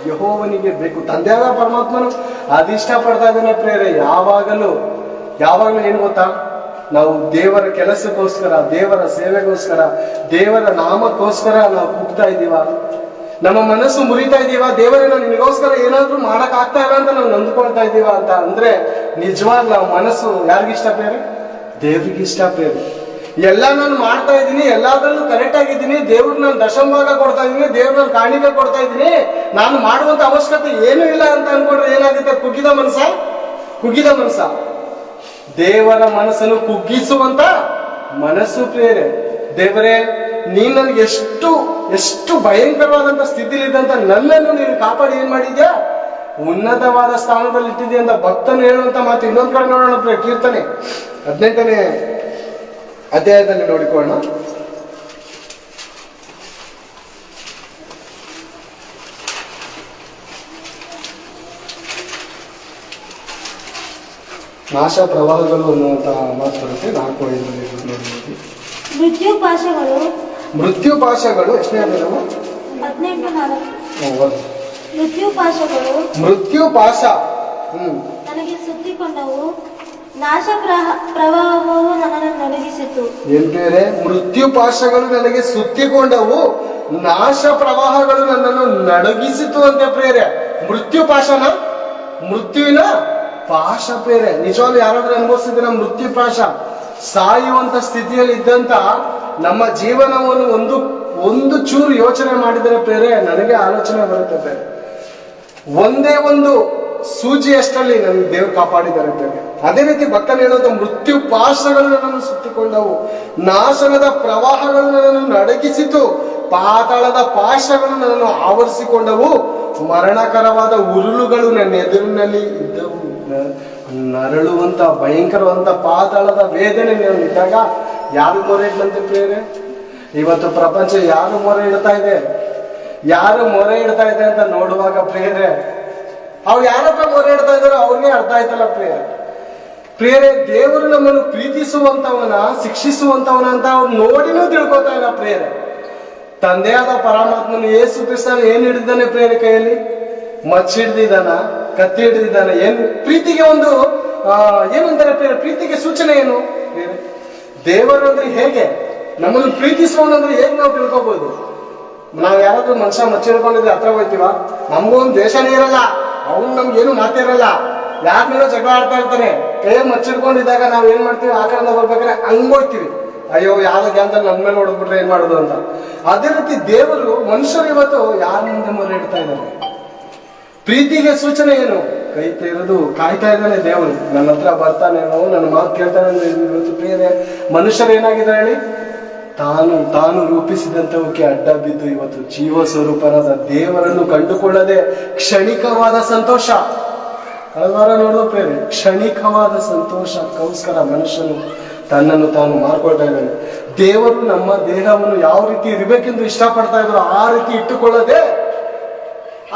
ಯೆಹೋವನಿಗೆ ಬೇಕು. ತಂದೆಯಾದ ಪರಮಾತ್ಮನು ಅದಿಷ್ಟ ಪಡ್ತಾ ಇದ್ದಾನೆ ಪ್ರಿಯರೇ. ಯಾವಾಗಲೂ ಏನು ಗೊತ್ತಾ, ನಾವು ದೇವರ ಕೆಲಸಕ್ಕೋಸ್ಕರ, ದೇವರ ಸೇವೆಗೋಸ್ಕರ, ದೇವರ ನಾಮಕ್ಕೋಸ್ಕರ ನಾವು ಕುಗ್ತಾ ಇದ್ದೀವ, ನಮ್ಮ ಮನಸ್ಸು ಮುರಿತಾ ಇದ್ದೀವ, ದೇವರೇ ನಾವು ನಿನಗೋಸ್ಕರ ಏನಾದ್ರೂ ಮಾಡಕ್ ಆಗ್ತಾ ಇಲ್ಲ ಅಂತ ನಾವು ನೊಂದ್ಕೊಳ್ತಾ ಇದ್ದೀವ ಅಂತ ಅಂದ್ರೆ ನಿಜವಾಗ್ ನಾವು ಮನಸ್ಸು ಯಾರಿಗಿಷ್ಟ ಪ್ರಿಯರೇ? ದೇವ್ರಿಗಿಷ್ಟ ಪ್ರಿಯರೇ. ಎಲ್ಲ ನಾನು ಮಾಡ್ತಾ ಇದ್ದೀನಿ, ಎಲ್ಲಾದ್ರಲ್ಲೂ ಕರೆಕ್ಟ್ ಆಗಿದ್ದೀನಿ, ದೇವ್ರಿಗೆ ನಾನು ದಶಮಭಾಗ ಕೊಡ್ತಾ ಇದ್ದೀನಿ, ದೇವ್ರ ನಾನು ಕಾಣಿಕೆ ಕೊಡ್ತಾ ಇದ್ದೀನಿ, ನಾನು ಮಾಡುವಂತ ಅವಶ್ಯಕತೆ ಏನೂ ಇಲ್ಲ ಅಂತ ಅನ್ಕೊಂಡ್ರೆ ಏನಾಗುತ್ತೆ? ಕುಗ್ಗಿದ ಮನಸ್ಸ. ದೇವರ ಮನಸ್ಸನ್ನು ಕುಗ್ಗಿಸುವಂತ ಮನಸ್ಸು ಪ್ರಿಯರೇ. ದೇವರೇ, ನೀನ್ ನನಗೆ ಎಷ್ಟು ಭಯಂಕರವಾದಂತ ಸ್ಥಿತಿಲಿದ್ದಂತ ನನ್ನನ್ನು ನೀನು ಕಾಪಾಡಿ ಏನ್ ಮಾಡಿದ್ಯಾ? ಉನ್ನತವಾದ ಸ್ಥಾನದಲ್ಲಿ ಇಟ್ಟಿದ್ಯಾ ಅಂತ ಭಕ್ತನು ಹೇಳುವಂತ ಮಾತು. ಇನ್ನೊಂದ್ ಕಡೆ ನೋಡೋಣ ಪ್ರಿಯ, ಕೀರ್ತನೆ 18ನೇ ಅಧ್ಯಾಯದಲ್ಲಿ ನೋಡಿಕೊಳ್ಳೋಣ. ನಾಶ ಪ್ರವಾಹಗಳು ಅನ್ನುವಂತ ಮಾತು ಬರುತ್ತೆ. 4:5 ನೋಡಿ. ಮೃತ್ಯು ಪಾಶಗಳು ಎಷ್ಟನೇ ನಾವು 18:4. ಮೃತ್ಯು ಪಾಶ ನನಗೆ ಸುತ್ತಿಕೊಂಡವು, ನಾಶ ಪ್ರವಾಹವು ನನ್ನನ್ನು ನಡುಗಿಸಿತು. ಏನ್ ಬೇರೆ? ಮೃತ್ಯು ಪಾಶಗಳು ನನಗೆ ಸುತ್ತಿಕೊಂಡವು, ನಾಶ ಪ್ರವಾಹಗಳು ನನ್ನನ್ನು ನಡುಗಿಸಿತು ಅಂತ ಪ್ರೇರೆ. ಮೃತ್ಯು ಪಾಶನ, ಮೃತ್ಯುವಿನ ಪಾಶ ಪ್ರೇರೆ. ನಿಜವಾಗ್ಲೂ ಯಾರಾದ್ರೂ ಅನುಭವಿಸಿದ್ರೆ ಮೃತ್ಯು ಪಾಶ, ಸಾಯುವಂತ ಸ್ಥಿತಿಯಲ್ಲಿ ಇದ್ದಂತ ನಮ್ಮ ಜೀವನವನ್ನು ಒಂದು ಚೂರು ಯೋಚನೆ ಮಾಡಿದರೆ ಪ್ರೇರೆ ನನಗೆ ಆಲೋಚನೆ ಬರುತ್ತೆ ಪ್ರೇರೆ. ಒಂದೇ ಒಂದು ಸೂಜಿಯಷ್ಟರಲ್ಲಿ ನನ್ನ ದೇವ್ರು ಕಾಪಾಡಿದ್ದಾರೆ ಪ್ರೇರೆ. ಅದೇ ರೀತಿ ಭಕ್ತನ ಹೇಳೋದು, ಮೃತ್ಯು ಪಾಶಗಳು ನನ್ನನ್ನು ಸುತ್ತಿಕೊಂಡವು, ನಾಶನದ ಪ್ರವಾಹಗಳು ನನ್ನನ್ನು ನಡಗಿಸಿತು, ಪಾತಾಳದ ಪಾಶಗಳು ನನ್ನನ್ನು ಆವರಿಸಿಕೊಂಡವು, ಮರಣಕರವಾದ ಉರುಳುಗಳು ನನ್ನ ಎದುರಿನಲ್ಲಿ ಇದ್ದವು. ನರಳುವಂತ ಭಯಂಕರವಂತ ಪಾತಾಳದ ವೇದನೆ ಇದ್ದಾಗ ಯಾರು ಮೊರೆ ಇಡ್ಲಂತೆ ಪ್ರಿಯರೇ? ಇವತ್ತು ಪ್ರಪಂಚ ಯಾರು ಮೊರೆ ಇಡ್ತಾ ಇದೆ ಅಂತ ನೋಡುವಾಗ ಪ್ರಿಯರೇ, ಅವ್ರು ಯಾರತ್ರ ಮೊರೆ ಇಡ್ತಾ ಇದಾರೋ ಅವ್ರಿಗೆ ಅರ್ಥ ಆಯ್ತಲ್ಲ ಪ್ರಿಯರೇ. ದೇವರು ನಮ್ಮನ್ನು ಪ್ರೀತಿಸುವಂತವನ, ಶಿಕ್ಷಿಸುವಂತವನ ಅಂತ ಅವ್ರು ನೋಡಿನೂ ತಿಳ್ಕೊತಾ ಇಲ್ಲ ಪ್ರಿಯರೇ. ತಂದೆಯಾದ ಪರಮಾತ್ಮನು ಯೇಸು ಕ್ರಿಸ್ತನ ಏನ್ ಹಿಡಿದಾನೆ ಪ್ರಿಯರೇ? ಕೈಯಲ್ಲಿ ಮಚ್ಚ ಹಿಡ್ದಿದ್ದಾನ, ಕತ್ತಿ ಹಿಡಿದಿದ್ದಾನೆ. ಏನ್ ಪ್ರೀತಿಗೆ ಒಂದು ಏನಂತಾರೆ ಪ್ರಿಯರೇ? ಪ್ರೀತಿಗೆ ಸೂಚನೆ ಏನು ಪ್ರಿಯರೇ? ದೇವರು ಅಂದ್ರೆ ಹೇಗೆ, ನಮ್ಮನ್ನು ಪ್ರೀತಿಸುವವನಂದ್ರೆ ಹೇಗೆ ನಾವು ತಿಳ್ಕೊಬಹುದು? ನಾವ್ ಯಾರಾದ್ರೂ ಮನುಷ್ಯ ಮಚ್ಚಿಡ್ಕೊಂಡಿದ್ರೆ ಹತ್ರ ಹೋಗ್ತೀವ, ನಮಗೂ ಒಂದು ದ್ವೇಷನೇ ಇರಲ್ಲ, ಅವ್ನು ನಮ್ಗೇನು ಮಾತಿರಲ್ಲ, ಯಾರ ಮೇಲೋ ಜಗಳ ಆಡ್ತಾ ಇರ್ತಾನೆ, ಕೈ ಮಚ್ಚಿಡ್ಕೊಂಡಿದ್ದಾಗ ನಾವ್ ಏನ್ ಮಾಡ್ತೀವಿ? ಆ ಕಡೆಯಿಂದ ಬರ್ಬೇಕಾದ್ರೆ ಹಂಗೋಗ್ತೀವಿ, ಅಯ್ಯೋ ಯಾವ್ದು ಅಂತ ನನ್ ಮೇಲೆ ಹೊಡೆದ್ಬಿಟ್ರೆ ಏನ್ ಮಾಡುದು ಅಂತ. ಅದೇ ರೀತಿ ದೇವರು, ಮನುಷ್ಯರು ಇವತ್ತು ಯಾರ ಮುಂದೆ ಮೊರೆ ಇಡ್ತಾ ಇದ್ದಾರೆ? ಪ್ರೀತಿಗೆ ಸೂಚನೆ ಏನು? ಕೈ ತೆರೆದು ಕಾಯ್ತಾ ಇದ್ದಾನೆ ದೇವರು, ನನ್ನ ಹತ್ರ ಬರ್ತಾನೆ, ನನ್ನ ಮಾತು ಕೇಳ್ತಾನೆ. ಇವತ್ತು ಪ್ರಿಯರೇ, ಮನುಷ್ಯರು ಏನಾಗಿದ್ದಾರೆ ಹೇಳಿ? ತಾನು ರೂಪಿಸಿದಂತವಕ್ಕೆ ಅಡ್ಡ ಬಿದ್ದು ಇವತ್ತು ಜೀವ ಸ್ವರೂಪನಾದ ದೇವರನ್ನು ಕಂಡುಕೊಳ್ಳದೆ ಕ್ಷಣಿಕವಾದ ಸಂತೋಷ, ಹಲವಾರು ನೋಡೋ ಪ್ರೇರೆ, ಕ್ಷಣಿಕವಾದ ಸಂತೋಷಕ್ಕೋಸ್ಕರ ಮನುಷ್ಯನು ತನ್ನನ್ನು ತಾನು ಮಾರ್ಕೊಳ್ತಾ ಇದ್ದಾನೆ. ದೇವರು ನಮ್ಮ ದೇಹವನ್ನು ಯಾವ ರೀತಿ ಇರಬೇಕೆಂದು ಇಷ್ಟಪಡ್ತಾ ಇದ್ರು ಆ ರೀತಿ ಇಟ್ಟುಕೊಳ್ಳದೆ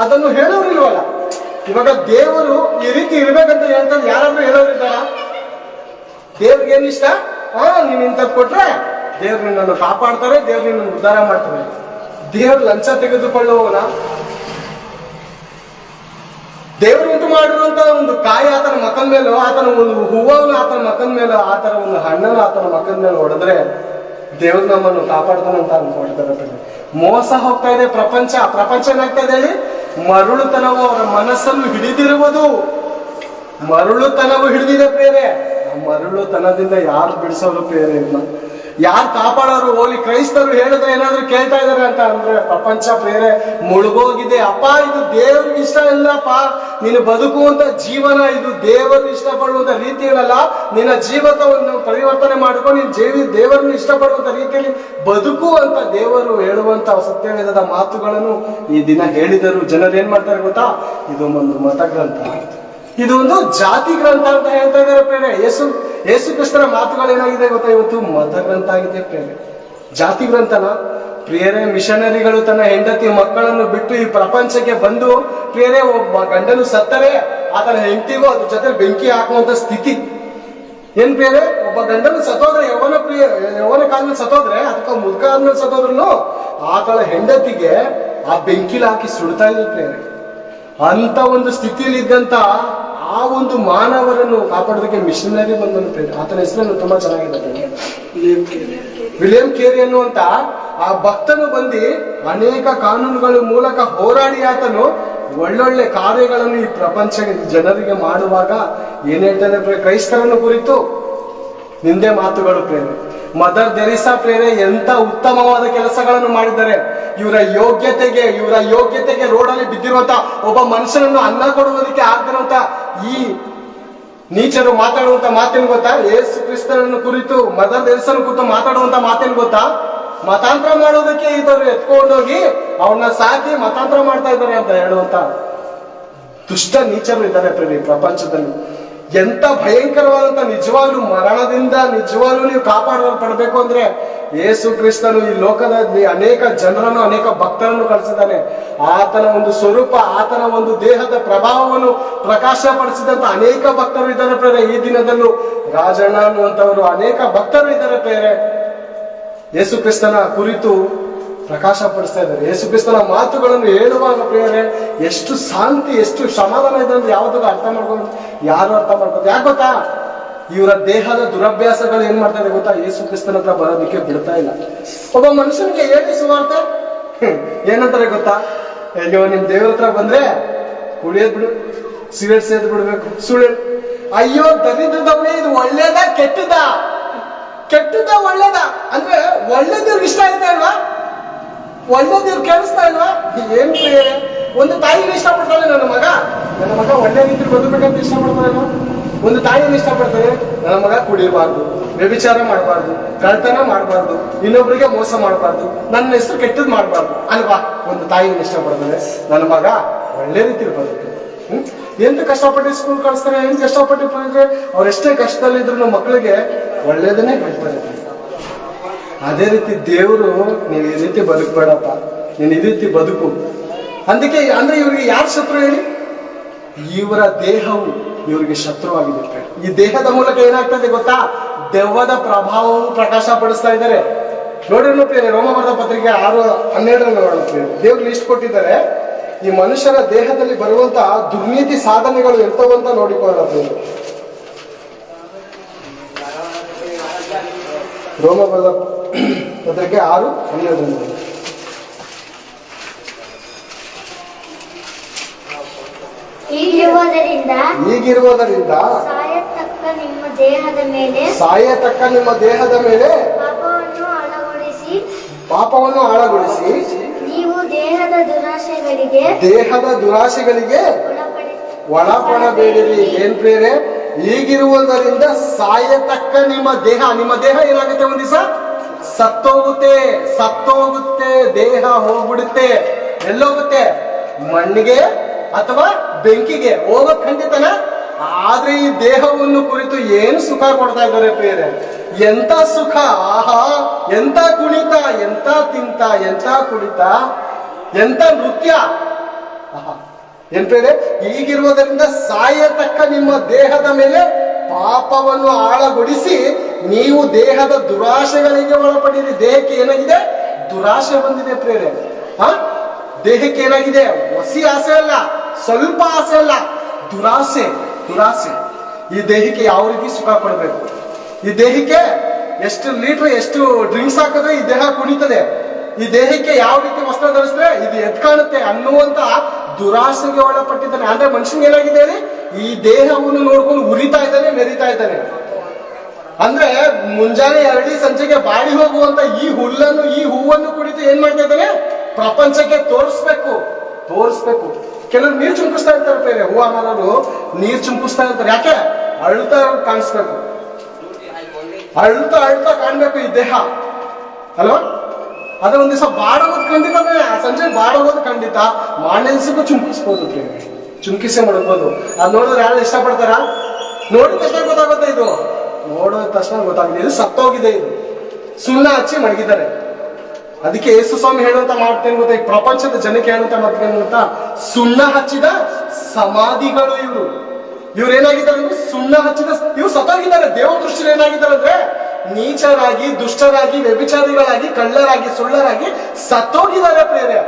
ಅದನ್ನು ಹೇಳೋರಿಲ್ವಲ್ಲ. ಇವಾಗ ದೇವರು ಈ ರೀತಿ ಇರ್ಬೇಕಂತ ಹೇಳ್ತಾರೆ, ಯಾರಾದ್ರೂ ಹೇಳೋರಿದ್ದಾರ? ದೇವ್ರಿಗೆ ಏನ್ ಇಷ್ಟ? ನೀನ್ ಇಂಥದ್ದು ಕೊಟ್ರೆ ದೇವ್ರು ನಿನ್ನನ್ನು ಕಾಪಾಡ್ತಾರೆ, ದೇವ್ರು ನಿನ್ನನ್ನು ಉದ್ಧಾರ ಮಾಡ್ತಾರೆ. ದೇವ್ರು ಲಂಚ ತೆಗೆದುಕೊಳ್ಳುವವನ? ದೇವರು ಉಂಟು ಮಾಡಿರುವಂತ ಒಂದು ಕಾಯಿ ಆತನ ಮಕ್ಕನ ಮೇಲೋ, ಆತನ ಒಂದು ಹೂವನ್ನು ಆತನ ಮಕ್ಕನ ಮೇಲೋ, ಆತರ ಒಂದು ಹಣ್ಣನ್ನು ಆತನ ಮಕ್ಕನ ಮೇಲೆ ಹೊಡೆದ್ರೆ ದೇವ್ರು ನಮ್ಮನ್ನು ಕಾಪಾಡ್ತಾನೆ ಅಂತ ಅನ್ಕೊಂಡಿದ್ದಾರೆ ಪ್ರೇರೆ. ಮೋಸ ಹೋಗ್ತಾ ಇದೆ ಪ್ರಪಂಚ ಏನಾಗ್ತಾ ಇದೆ ಹೇಳಿ? ಮರುಳುತನವು ಅವರ ಮನಸ್ಸನ್ನು ಹಿಡಿದಿರುವುದು. ಮರುಳುತನವು ಹಿಡಿದಿದೆ ಪ್ರೇರೆ. ಆ ಮರುಳುತನದಿಂದ ಯಾರು ಬಿಡಿಸೋರು ಪ್ರೇರೆ? ಇಲ್ಲ, ಯಾರು ಕಾಪಾಡೋರು? ಹೋಲಿ ಕ್ರೈಸ್ತರು ಹೇಳಿದ್ರೆ ಏನಾದ್ರು ಕೇಳ್ತಾ ಇದಾರೆ ಅಂತ ಅಂದ್ರೆ ಪ್ರಪಂಚ ಪ್ರೇರೆ ಮುಳುಗೋಗಿದೆ. ಅಪ್ಪ, ಇದು ದೇವ್ರಿಗೆ ಇಷ್ಟ ಇಲ್ಲಪ್ಪ. ನೀನು ಬದುಕುವಂತ ಜೀವನ ಇದು ದೇವರು ಇಷ್ಟಪಡುವಂತ ರೀತಿಯಲ್ಲ. ನಿನ್ನ ಜೀವನವನ್ನು ಪರಿವರ್ತನೆ ಮಾಡ್ಕೊಂಡು ನೀನು ದೇವರನ್ನು ಇಷ್ಟಪಡುವಂತ ರೀತಿಯಲ್ಲಿ ಬದುಕು ಅಂತ ದೇವರು ಹೇಳುವಂತ ಸತ್ಯವೇದದ ಮಾತುಗಳನ್ನು ಈ ದಿನ ಹೇಳಿದರು. ಜನರು ಏನ್ ಮಾಡ್ತಾರೆ ಗೊತ್ತಾ? ಇದು ಒಂದು ಮತ ಗ್ರಂಥ, ಇದು ಒಂದು ಜಾತಿ ಗ್ರಂಥ ಅಂತ ಹೇಳ್ತಾ ಇದ್ದಾರೆ ಪ್ರೇರೆ. ಯೇಸು ಕ್ರಿಸ್ತರ ಮಾತುಗಳು ಏನಾಗಿದೆ ಗೊತ್ತಾ? ಇವತ್ತು ಮತ ಗ್ರಂಥ ಆಗಿದೆ ಪ್ರೇರೆ, ಜಾತಿ ಗ್ರಂಥನ ಪ್ರಿಯರೇ. ಮಿಷನರಿಗಳು ತನ್ನ ಹೆಂಡತಿ ಮಕ್ಕಳನ್ನು ಬಿಟ್ಟು ಈ ಪ್ರಪಂಚಕ್ಕೆ ಬಂದು ಪ್ರಿಯರೇ, ಒಬ್ಬ ಗಂಡನು ಸತ್ತರೆ ಆತನ ಹೆಂಡತಿಗೂ ಅದ್ರ ಜೊತೆ ಬೆಂಕಿ ಹಾಕುವಂತ ಸ್ಥಿತಿ ಏನ್ ಪ್ರಿಯರೇ? ಒಬ್ಬ ಗಂಡನು ಸತ್ತೋದ್ರೆ, ಯೌವನ ಕಾಲದಲ್ಲಿ ಸತ್ತೋದ್ರೆ, ಅದಕ್ಕೆ ಮುದುಕ ಆದ್ಮೇಲೆ ಸತ್ತೋದ್ರು ಆತಳ ಹೆಂಡತಿಗೆ ಆ ಬೆಂಕಿಲಿ ಹಾಕಿ ಸುಡ್ತಾ ಇದ್ರು ಪ್ರಿಯರೇ. ಅಂತ ಒಂದು ಸ್ಥಿತಿಯಲ್ಲಿ ಇದ್ದಂತ ಆ ಒಂದು ಮಾನವರನ್ನು ಕಾಪಾಡೋದಕ್ಕೆ ಮಿಷನರಿ ಬಂದನು ಪ್ರೇರೆ. ಆತನ ಹೆಸರನ್ನು ತುಂಬಾ ಚೆನ್ನಾಗಿದೆ, ವಿಲಿಯಂ ಕೇರಿ ಅನ್ನುವಂತ ಆ ಭಕ್ತನು ಬಂದು ಅನೇಕ ಕಾನೂನುಗಳ ಮೂಲಕ ಹೋರಾಡಿ ಆತನು ಒಳ್ಳೊಳ್ಳೆ ಕಾರ್ಯಗಳನ್ನು ಈ ಪ್ರಪಂಚ ಜನರಿಗೆ ಮಾಡುವಾಗ ಏನ್ ಹೇಳ್ತಾನೆ ಕ್ರೈಸ್ತರನ್ನು ಕುರಿತು ನಿಂದೆ ಮಾತುಗಳು ಪ್ರೇರೆ. ಮದರ್ ತೆರೇಸಾ ಪ್ರೇರೆ ಎಂತ ಉತ್ತಮವಾದ ಕೆಲಸಗಳನ್ನು ಮಾಡಿದ್ದಾರೆ. ಇವರ ಯೋಗ್ಯತೆಗೆ ರೋಡಲ್ಲಿ ಬಿದ್ದಿರುವಂತ ಒಬ್ಬ ಮನುಷ್ಯನನ್ನು ಅನ್ನ ಕೊಡುವುದಕ್ಕೆ ಆಗ್ತಿರುವಂತ ಈ ನೀಚರು ಮಾತಾಡುವಂತ ಮಾತೇನು ಗೊತ್ತಾ? ಯೇಸು ಕ್ರಿಸ್ತನನ್ನು ಕುರಿತು, ಮದರ್ ತೆರೇಸನ ಕುರಿತು ಮಾತಾಡುವಂತ ಮಾತೇನು ಗೊತ್ತಾ? ಮತಾಂತರ ಮಾಡೋದಕ್ಕೆ ಇವರು ಎತ್ಕೊಂಡೋಗಿ ಅವನ್ನ ಸಾಕಿ ಮತಾಂತರ ಮಾಡ್ತಾ ಇದ್ದಾರೆ ಅಂತ ಹೇಳುವಂತ ದುಷ್ಟ ನೀಚರು ಇದ್ದಾರೆ ಪ್ರೇರಿ ಪ್ರಪಂಚದಲ್ಲಿ. ಎಂತ ಭಯಂಕರವಾದಂತ ನಿಜವಾಗ್ಲೂ ಮರಣದಿಂದ ನಿಜವಾಗ್ಲೂ ನೀವು ಕಾಪಾಡಲ್ಪಡ್ಬೇಕು ಅಂದ್ರೆ ಯೇಸು ಕ್ರಿಸ್ತನು ಈ ಲೋಕದಲ್ಲಿ ಅನೇಕ ಜನರನ್ನು, ಅನೇಕ ಭಕ್ತರನ್ನು ಕಳಿಸಿದ್ದಾನೆ. ಆತನ ಒಂದು ಸ್ವರೂಪ, ಆತನ ಒಂದು ದೇಹದ ಪ್ರಭಾವವನ್ನು ಪ್ರಕಾಶಪಡಿಸಿದಂತ ಅನೇಕ ಭಕ್ತರು ಇದ್ದಾರೆ ಪ್ರೇರೆ. ಈ ದಿನದಲ್ಲೂ ರಾಜಣ್ಣ ಅನ್ನುವಂಥವರು ಅನೇಕ ಭಕ್ತರು ಇದ್ದಾರೆ ಪ್ರೇರೆ. ಯೇಸು ಕ್ರಿಸ್ತನ ಕುರಿತು ಪ್ರಕಾಶಪಡಿಸ್ತಾ ಇದ್ದಾರೆ. ಯೇಸು ಕ್ರಿಸ್ತನ ಮಾತುಗಳನ್ನು ಹೇಳುವಾಗ ಪ್ರಿಯರೇ ಎಷ್ಟು ಶಾಂತಿ, ಎಷ್ಟು ಸಮಾಧಾನ ಇದೆ ಅಂದ್ರೆ ಯಾವ್ದು ಅರ್ಥ ಮಾಡ್ಕೊಂಡು ಯಾರು ಅರ್ಥ ಮಾಡ್ಕೊಂಡು. ಯಾಕೆ ಗೊತ್ತಾ? ಇವರ ದೇಹದ ದುರಭ್ಯಾಸಗಳು ಏನ್ ಮಾಡ್ತಾ ಇದೆ ಗೊತ್ತಾ? ಯೇಸು ಕ್ರಿಸ್ತನ ಹತ್ರ ಬರೋದಕ್ಕೆ ಬಿಡ್ತಾ ಇಲ್ಲ. ಒಬ್ಬ ಮನುಷ್ಯನಿಗೆ ಹೇಳಿ ಸುವಾರ್ತೆ ಏನಂತಾರೆ ಗೊತ್ತಾ? ಅಯ್ಯೋ, ನಿಮ್ ದೇವ್ರ ಹತ್ರ ಬಂದ್ರೆ ಕುಡಿಯೋದ್ ಬಿಡು, ಸಿಗರೇಟ್ ಸೇದ್ ಬಿಡ್ಬೇಕು, ಸುಳ್ಳು. ಅಯ್ಯೋ ದರಿದ್ರದವನೇ, ಇದು ಒಳ್ಳೇದ ಕೆಟ್ಟದ? ಕೆಟ್ಟದ ಒಳ್ಳೇದ ಅಂದ್ರೆ ಒಳ್ಳೇದಿವ್ರಿಗೆ ಇಷ್ಟ ಆಯ್ತಾ ಇಲ್ವಾ? ಒಳ್ಳೇದಿವ್ರು ಕೇಳಿಸ್ತಾ ಇಲ್ವಾ? ಏನ್ ಪ್ರಿಯರೇ, ಒಂದು ತಾಯಿನ ಇಷ್ಟಪಡ್ತಾಳೆ, ನನ್ನ ಮಗ ಒಳ್ಳೆ ರೀತಿ ಬದುಕಬೇಕಂತ ಇಷ್ಟಪಡ್ತಾಳೆ ಅಲ್ವಾ? ಒಂದು ತಾಯಿನ ಇಷ್ಟಪಡ್ತಾನೆ, ನನ್ನ ಮಗ ಕುಡಿಯಬಾರ್ದು, ವ್ಯಭಿಚಾರ ಮಾಡಬಾರ್ದು, ಕಳ್ತನ ಮಾಡಬಾರ್ದು, ಇನ್ನೊಬ್ಬರಿಗೆ ಮೋಸ ಮಾಡಬಾರ್ದು, ನನ್ನ ಹೆಸರು ಕೆಟ್ಟದ್ ಮಾಡಬಾರ್ದು ಅಲ್ವಾ? ಒಂದು ತಾಯಿನ ಇಷ್ಟಪಡ್ತಾನೆ, ನನ್ನ ಮಗ ಒಳ್ಳೆ ರೀತಿಲಿ ಬದುಕು. ಎಂತ ಕಷ್ಟಪಟ್ಟು ಸ್ಕೂಲ್ ಕಳಿಸ್ತಾರೆ, ಏನ್ ಕಷ್ಟಪಟ್ಟು ಬಂದ್ರೆ ಅವ್ರೆಷ್ಟೇ ಕಷ್ಟದಲ್ಲಿದ್ರು ಮಕ್ಕಳಿಗೆ ಒಳ್ಳೇದನ್ನೇ ಕಳಿಸ್ತಾರೆ. ಅದೇ ರೀತಿ ದೇವರು, ನೀನ್ ಈ ರೀತಿ ಬದುಕಬೇಡಪ್ಪ, ನೀನ್ ಈ ರೀತಿ ಬದುಕು ಅದಕ್ಕೆ ಅಂದ್ರೆ ಇವ್ರಿಗೆ ಯಾರು ಶತ್ರು ಹೇಳಿ? ಇವರ ದೇಹವು ಇವರಿಗೆ ಶತ್ರುವಾಗಿದೆ. ಈ ದೇಹದ ಮೂಲಕ ಏನಾಗ್ತದೆ ಗೊತ್ತಾ? ದೆವ್ವದ ಪ್ರಭಾವವು ಪ್ರಕಾಶ ಪಡಿಸ್ತಾ ಇದ್ದಾರೆ. ನೋಡಿರ್ತೀರಿ ರೋಮಬರದ ಪತ್ರಿಕೆ 6:12 ನೋಡುತ್ತೀರಿ. ದೇವ್ರು ಲಿಸ್ಟ್ ಕೊಟ್ಟಿದ್ದಾರೆ. ಈ ಮನುಷ್ಯರ ದೇಹದಲ್ಲಿ ಬರುವಂತ ದುರ್ನೀತಿ ಸಾಧನೆಗಳು ಎಂತವಂತ ನೋಡಿಕೊಳ್ಳಬೇಕು. ರೋಮಬರದ ಪತ್ರಿಕೆ 6:12 ಹೀಗಿರುವುದರಿಂದ ಸಾಯತಕ್ಕ ನಿಮ್ಮ ದೇಹದ ಮೇಲೆ ಪಾಪವನ್ನು ಆಳಗೊಳಿಸಿ ನೀವು ದೇಹದ ದುರಾಶೆಗಳಿಗೆ ಒಳಪಡಬೇಡಿರಿ. ಏನ್ ಪ್ರೇರೆ? ಹೀಗಿರುವುದರಿಂದ ಸಾಯತಕ್ಕ ನಿಮ್ಮ ದೇಹ ಏನಾಗುತ್ತೆ? ಒಂದ್ ದಿವಸ ಸತ್ತೋಗುತ್ತೆ. ದೇಹ ಹೋಗ್ಬಿಡುತ್ತೆ. ಎಲ್ಲೋಗುತ್ತೆ? ಮಣ್ಣಿಗೆ ಅಥವಾ ಬೆಂಕಿಗೆ ಹೋಗೋ ಖಂಡಿತನ. ಆದ್ರೆ ಈ ದೇಹವನ್ನು ಕುರಿತು ಏನು ಸುಖ ಕೊಡ್ತಾ ಇದ್ದಾರೆ ಪ್ರಿಯರೇ? ಎಂತ ಸುಖ! ಆಹಾ, ಎಂತ ಕುಣಿತ, ಎಂತ ತಿಂತ, ಎಂತ ಕುಡಿತ, ಎಂತ ನೃತ್ಯ! ಆಹಾ, ಏನ್ ಪ್ರಿಯರೇ? ಹೀಗಿರುವುದರಿಂದ ಸಾಯತಕ್ಕ ನಿಮ್ಮ ದೇಹದ ಮೇಲೆ ಪಾಪವನ್ನು ಆಳಗೊಳಿಸಿ ನೀವು ದೇಹದ ದುರಾಶೆಗಳಿಗೆ ಒಳಪಡಿರಿ. ದೇಹಕ್ಕೆ ಏನಾಗಿದೆ? ದುರಾಶೆ ಬಂದಿದೆ ಪ್ರಿಯರೇ. ದೇಹಕ್ಕೆ ಏನಾಗಿದೆ? ಹೊಸಿ ಆಸೆ ಅಲ್ಲ, ಸ್ವಲ್ಪ ಆಸೆ ಅಲ್ಲ, ದುರಾಸೆ. ಈ ದೇಹಕ್ಕೆ ಯಾವ ರೀತಿ ಸುಖ ಕೊಡಬೇಕು? ಈ ದೇಹಕ್ಕೆ ಎಷ್ಟು ಲೀಟರ್ ಎಷ್ಟು ಡ್ರಿಂಕ್ಸ್ ಹಾಕಿದ್ರೆ ಈ ದೇಹ ಕುಣಿತದೆ, ಈ ದೇಹಕ್ಕೆ ಯಾವ ರೀತಿ ವಸ್ತ್ರ ಧರಿಸಿದ್ರೆ ಇದು ಎದ್ ಕಾಣುತ್ತೆ ಅನ್ನುವಂತ ದುರಾಸೆಗೆ ಒಳಪಟ್ಟಿದ್ದಾನೆ. ಅಂದ್ರೆ ಮನುಷ್ಯನಿಗೆ ಏನಾಗಿದೆ ಹೇಳಿ, ಈ ದೇಹವನ್ನು ನೋಡ್ಕೊಂಡು ಉರಿತಾ ಇದ್ದಾನೆ, ಮೆರಿತಾ ಇದ್ದಾನೆ. ಅಂದ್ರೆ ಮುಂಜಾನೆ ಎರಡಿ ಸಂಜೆಗೆ ಬಾಡಿ ಹೋಗುವಂತ ಈ ಹುಲ್ಲನ್ನು ಈ ಹೂವನ್ನು ಕುಡಿದು ಏನ್ ಮಾಡ್ತಾ ಇದ್ದಾನೆ, ಪ್ರಪಂಚಕ್ಕೆ ತೋರಿಸ್ಬೇಕು. ಕೆಲವರು ನೀರು ಚುಂಕಿಸ್ತಾ ಇರ್ತಾರೆ, ಬೇರೆ ಹೂವ ಮಾರೋರು ನೀರು ಚುಂಕಿಸ್ತಾ ಇರ್ತಾರೆ. ಯಾಕೆ? ಅಳ್ತಾ ಕಾಣಿಸ್ಬೇಕು, ಅಳ್ತಾ ಕಾಣ್ಬೇಕು ಈ ದೇಹ ಅಲ್ವಾ. ಅದೇ ಒಂದ್ ದಿವಸ ಬಾಡೋದು ಖಂಡಿತ, ಸಂಜೆ ಬಾಡೋದು ಖಂಡಿತ, ಮಾನೆಲ್ಸಿಗೂ ಚುಂಕಿಸ್ಬೋದು, ಚುಂಕಿಸೆ ಮಾಡ್ಬೋದು. ಅದ್ ನೋಡಿದ್ರೆ ಯಾರು ಇಷ್ಟಪಡ್ತಾರ? ನೋಡಿದ ತಕ್ಷಣ ಗೊತ್ತಾಗುತ್ತೆ, ಇದು ನೋಡೋದ ತಕ್ಷಣ ಗೊತ್ತಾಗಿದೆ ಇದು ಸತ್ತೋಗಿದೆ, ಇದು ಸುಣ್ಣ ಹಚ್ಚಿ ಮಡಗಿದ್ದಾರೆ. ಅದಕ್ಕೆ ಯೇಸು ಸ್ವಾಮಿ ಹೇಳುವಂತ ಮಾಡ್ತೇನೆ ಗೊತ್ತಾ, ಈ ಪ್ರಪಂಚದ ಜನಕ್ಕೆ ಹೇಳುವಂತ ಮಾಡ್ತೇನೆ ಗೊತ್ತಾ, ಸುಣ್ಣ ಹಚ್ಚಿದ ಸಮಾಧಿಗಳು ಇವ್ರು ಏನಾಗಿದ್ದಾರೆ ಅಂದ್ರೆ ಸುಣ್ಣ ಹಚ್ಚಿದ, ಇವ್ರು ಸತ್ತೋಗಿದ್ದಾರೆ. ದೇವ ದೃಷ್ಟಿಯಲ್ಲಿ ಏನಾಗಿದ್ದಾರೆ ಅಂದ್ರೆ ನೀಚರಾಗಿ, ದುಷ್ಟರಾಗಿ, ವ್ಯಭಿಚಾರಿಗಳಾಗಿ, ಕಳ್ಳರಾಗಿ, ಸುಳ್ಳರಾಗಿ ಸತ್ತೋಗಿದ್ದಾರೆ ಪ್ರೇರೆ.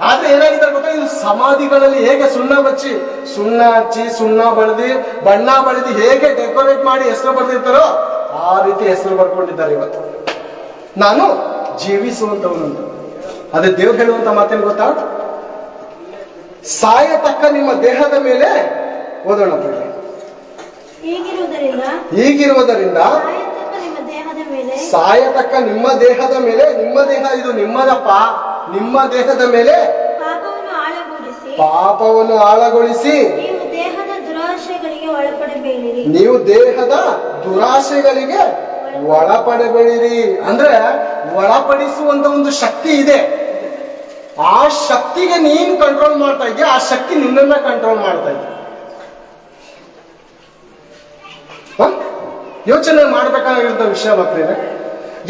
ಆದ್ರೆ ಏನಾಗಿದ್ದಾರೆ ಗೊತ್ತಾ, ಇದು ಸಮಾಧಿಗಳಲ್ಲಿ ಹೇಗೆ ಸುಣ್ಣ ಹಚ್ಚಿ ಸುಣ್ಣ ಬಣ್ಣ ಬಳಿದಿ ಹೇಗೆ ಡೆಕೋರೇಟ್ ಮಾಡಿ ಹೆಸರು ಬರ್ದಿರ್ತಾರೋ ಆ ರೀತಿ ಹೆಸರು ಬರ್ಕೊಂಡಿದ್ದಾರೆ. ಇವತ್ತು ನಾನು ಜೀವಿಸುವಂತವನು ಅಂತ. ಅದೇ ದೇವ್ರು ಹೇಳುವಂತ ಮಾತೇನು ಗೊತ್ತಾ, ಸಾಯತಕ್ಕ ನಿಮ್ಮ ದೇಹದ ಮೇಲೆ ಓದೋಣ. ಹೀಗಿರುವುದರಿಂದ ಸಾಯತಕ್ಕ ನಿಮ್ಮ ದೇಹದ ಮೇಲೆ, ನಿಮ್ಮ ದೇಹ ಇದು ನಿಮ್ಮದಪ್ಪ, ನಿಮ್ಮ ದೇಹದ ಮೇಲೆ ಪಾಪವನ್ನು ಆಳಗೊಳಿಸಿ ನೀವು ದೇಹದ ದುರಾಶೆಗಳಿಗೆ ಒಳಪಡಬೇಡಿರಿ. ಅಂದ್ರೆ ಒಳಪಡಿಸುವಂತ ಒಂದು ಶಕ್ತಿ ಇದೆ. ಆ ಶಕ್ತಿಗೆ ನೀನು ಕಂಟ್ರೋಲ್ ಮಾಡ್ತಾ ಇದೆಯಾ, ಆ ಶಕ್ತಿ ನಿನ್ನನ್ನ ಕಂಟ್ರೋಲ್ ಮಾಡ್ತಾ ಇದೆ. ಯೋಚನೆ ಮಾಡ್ಬೇಕಾಗಿರೋ ವಿಷಯ ಮಕ್ಕಳಿದೆ.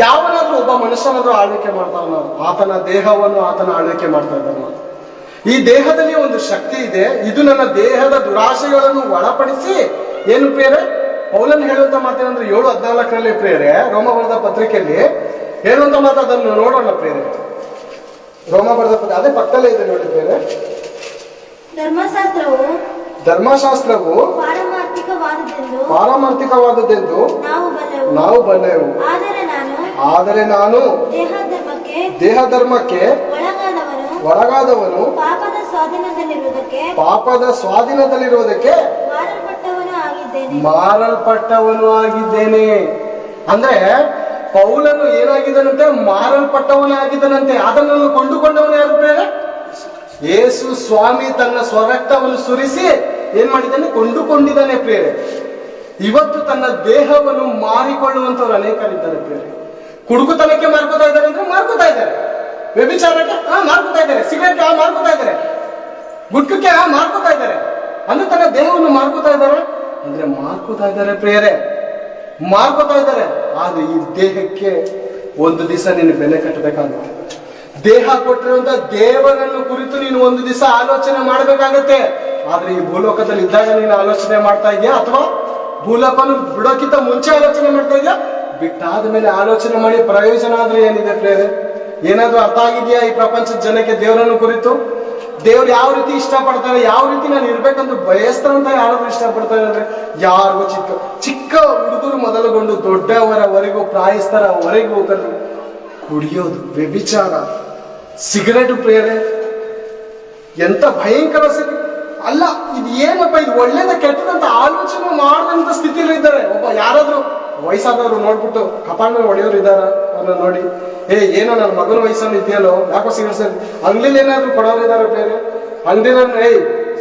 ಯಾವನಾದ್ರೂ ಒಬ್ಬ ಮನುಷ್ಯನಾದ್ರೂ ಆಳ್ವಿಕೆ ಮಾಡ್ತಾನ, ಆತನ ದೇಹವನ್ನು ಆತನ ಆಳ್ವಿಕೆ ಮಾಡ್ತಾ ಇದ್ದಾನ. ಈ ದೇಹದಲ್ಲಿ ಒಂದು ಶಕ್ತಿ ಇದೆ, ಇದು ನನ್ನ ದೇಹದ ದುರಾಶೆಗಳನ್ನು ಒಳಪಡಿಸಿ ಏನು ಪ್ರಿಯರೇ, ಪೌಲನ್ ಹೇಳುವಂತ ಮಾತೇನಂದ್ರೆ 7:14 ಪ್ರಿಯರೇ, ರೋಮ ಬರೆದ ಪತ್ರಿಕೆಯಲ್ಲಿ ಹೇಳುವಂತ ಮಾತು, ಅದನ್ನು ನೋಡೋಣ ಪ್ರಿಯರೇ. ರೋಮ ಬರೆದ ಪತ್ರಿಕೆ ಅದೇ ಪಕ್ಕದಲ್ಲೇ ಇದೆ ನೋಡಿ ಪ್ರಿಯರೇ. ಧರ್ಮಶಾಸ್ತ್ರವು ಪಾರಮಾರ್ಥಿಕವಾದದ್ದೆಂದು ನಾವು ಬಲ್ಲೆವು. ಆದರೆ ನಾನು ದೇಹಧರ್ಮಕ್ಕೆ ಒಳಗಾದವನು, ಪಾಪದ ಸ್ವಾಧೀನದಲ್ಲಿರುವುದಕ್ಕೆ ಮಾರಲ್ಪಟ್ಟವನು ಆಗಿದ್ದೇನೆ. ಅಂದ್ರೆ ಪೌಲನು ಏನಾಗಿದ್ದಾನಂತೆ, ಮಾರಲ್ಪಟ್ಟವನಾಗಿದ್ದಾನಂತೆ. ಅದನ್ನು ಕೊಂಡುಕೊಂಡವನು ಯಾರು ಪ್ರಿಯರೇ? ಯೇಸು ಸ್ವಾಮಿ ತನ್ನ ಸ್ವರಕ್ತವನ್ನು ಸುರಿಸಿ ಏನ್ ಮಾಡಿದ್ದಾನೆ, ಕೊಂಡುಕೊಂಡಿದ್ದಾನೆ ಪ್ರಿಯರೇ. ಇವತ್ತು ತನ್ನ ದೇಹವನ್ನು ಮಾರಿಕೊಳ್ಳುವಂತವ್ರು ಅನೇಕರಿದ್ದಾರೆ ಪ್ರಿಯರೇ. ಕುಡುಕುತನಕ್ಕೆ ಮಾರ್ಕೋತಾ ಇದ್ದಾರೆ ಅಂದ್ರೆ ಮಾರ್ಕೋತಾ ಇದ್ದಾರೆ, ವ್ಯಭಿಚಾರಕ್ಕೆ ಮಾರ್ಕೋತಾ ಇದ್ದಾರೆ, ಸಿಗರೇಟ್ಗೆ ಮಾರ್ಕೋತಾ ಇದ್ದಾರೆ, ಗುಟ್ಕಕ್ಕೆ ಮಾರ್ಕೋತಾ ಇದ್ದಾರೆ. ಅಂದ್ರೆ ತನ್ನ ದೇಹವನ್ನು ಮಾರ್ಕೋತಾ ಇದ್ದಾರೆ, ಅಂದ್ರೆ ಮಾರ್ಕೋತಾ ಇದ್ದಾರೆ ಪ್ರಿಯರೇ, ಮಾರ್ಕೋತಾ ಇದ್ದಾರೆ. ಆದ್ರೆ ಈ ದೇಹಕ್ಕೆ ಒಂದು ದಿವಸ ನೀನು ಬೆಲೆ ಕಟ್ಟಬೇಕಾಗುತ್ತೆ. ದೇಹ ಕೊಟ್ಟಿರುವಂತ ದೇವರನ್ನು ಕುರಿತು ನೀನು ಒಂದು ದಿವಸ ಆಲೋಚನೆ ಮಾಡಬೇಕಾಗತ್ತೆ. ಆದ್ರೆ ಈ ಭೂಲೋಕದಲ್ಲಿ ಇದ್ದಾಗ ನೀನು ಆಲೋಚನೆ ಮಾಡ್ತಾ ಇದೆಯಾ, ಅಥವಾ ಭೂಲೋಕವನ್ನು ಬಿಡೋಕ್ಕಿಂತ ಮುಂಚೆ ಆಲೋಚನೆ ಮಾಡ್ತಾ ಇದೆಯಾ? ಬಿಟ್ಟಾದ ಮೇಲೆ ಆಲೋಚನೆ ಮಾಡಿ ಪ್ರಯೋಜನ ಆದ್ರೆ ಏನಿದೆ ಪ್ರೇರೆ? ಏನಾದ್ರೂ ಅರ್ಥ ಆಗಿದೆಯಾ ಈ ಪ್ರಪಂಚದ ಜನಕ್ಕೆ ದೇವರನ್ನು ಕುರಿತು? ದೇವ್ರು ಯಾವ ರೀತಿ ಇಷ್ಟಪಡ್ತಾರೆ, ಯಾವ ರೀತಿ ನಾನು ಇರ್ಬೇಕಂತ ಬಯಸ್ತಾರೆ ಅಂತ ಯಾರಾದ್ರೂ ಇಷ್ಟಪಡ್ತಾರೆ ಅಂದ್ರೆ ಯಾರಿಗೂ ಚಿಕ್ಕ ಹುಡುಗರು ಮೊದಲುಗೊಂಡು ದೊಡ್ಡವರವರೆಗೂ, ಪ್ರಾಯಸ್ಥರವರೆಗೂ ಕುಡಿಯೋದು, ವ್ಯಭಿಚಾರ, ಸಿಗರೇಟು ಪ್ರೇರೆ, ಎಂತ ಭಯಂಕರ ಅಲ್ಲ ಇದು. ಏನಪ್ಪ ಇದು ಒಳ್ಳೇದ ಕೆಟ್ಟದಂತ ಆಲೋಚನೆ ಮಾಡದಂತ ಸ್ಥಿತಿಯಲ್ಲಿ ಇದ್ದಾರೆ. ಒಬ್ಬ ಯಾರಾದ್ರೂ ವಯಸ್ಸಾದವರು ನೋಡ್ಬಿಟ್ಟು ಕಪಾಳ ಹೊಡೆಯೋರು ಇದ್ದಾರ, ಅವ್ರನ್ನ ನೋಡಿ ಏನೋ ನನ್ನ ಮಗನ ವಯಸ್ಸನ್ನು ಇದೆಯಲ್ಲೋ, ಯಾಕೋ ಸಿಗರೇಟ್ ಅಂಗಡಿಲಿ ಏನಾದ್ರು ಕೊಡೋರು ಇದಾರೆ ಬೇರೆ. ಅಂಗಡಿನ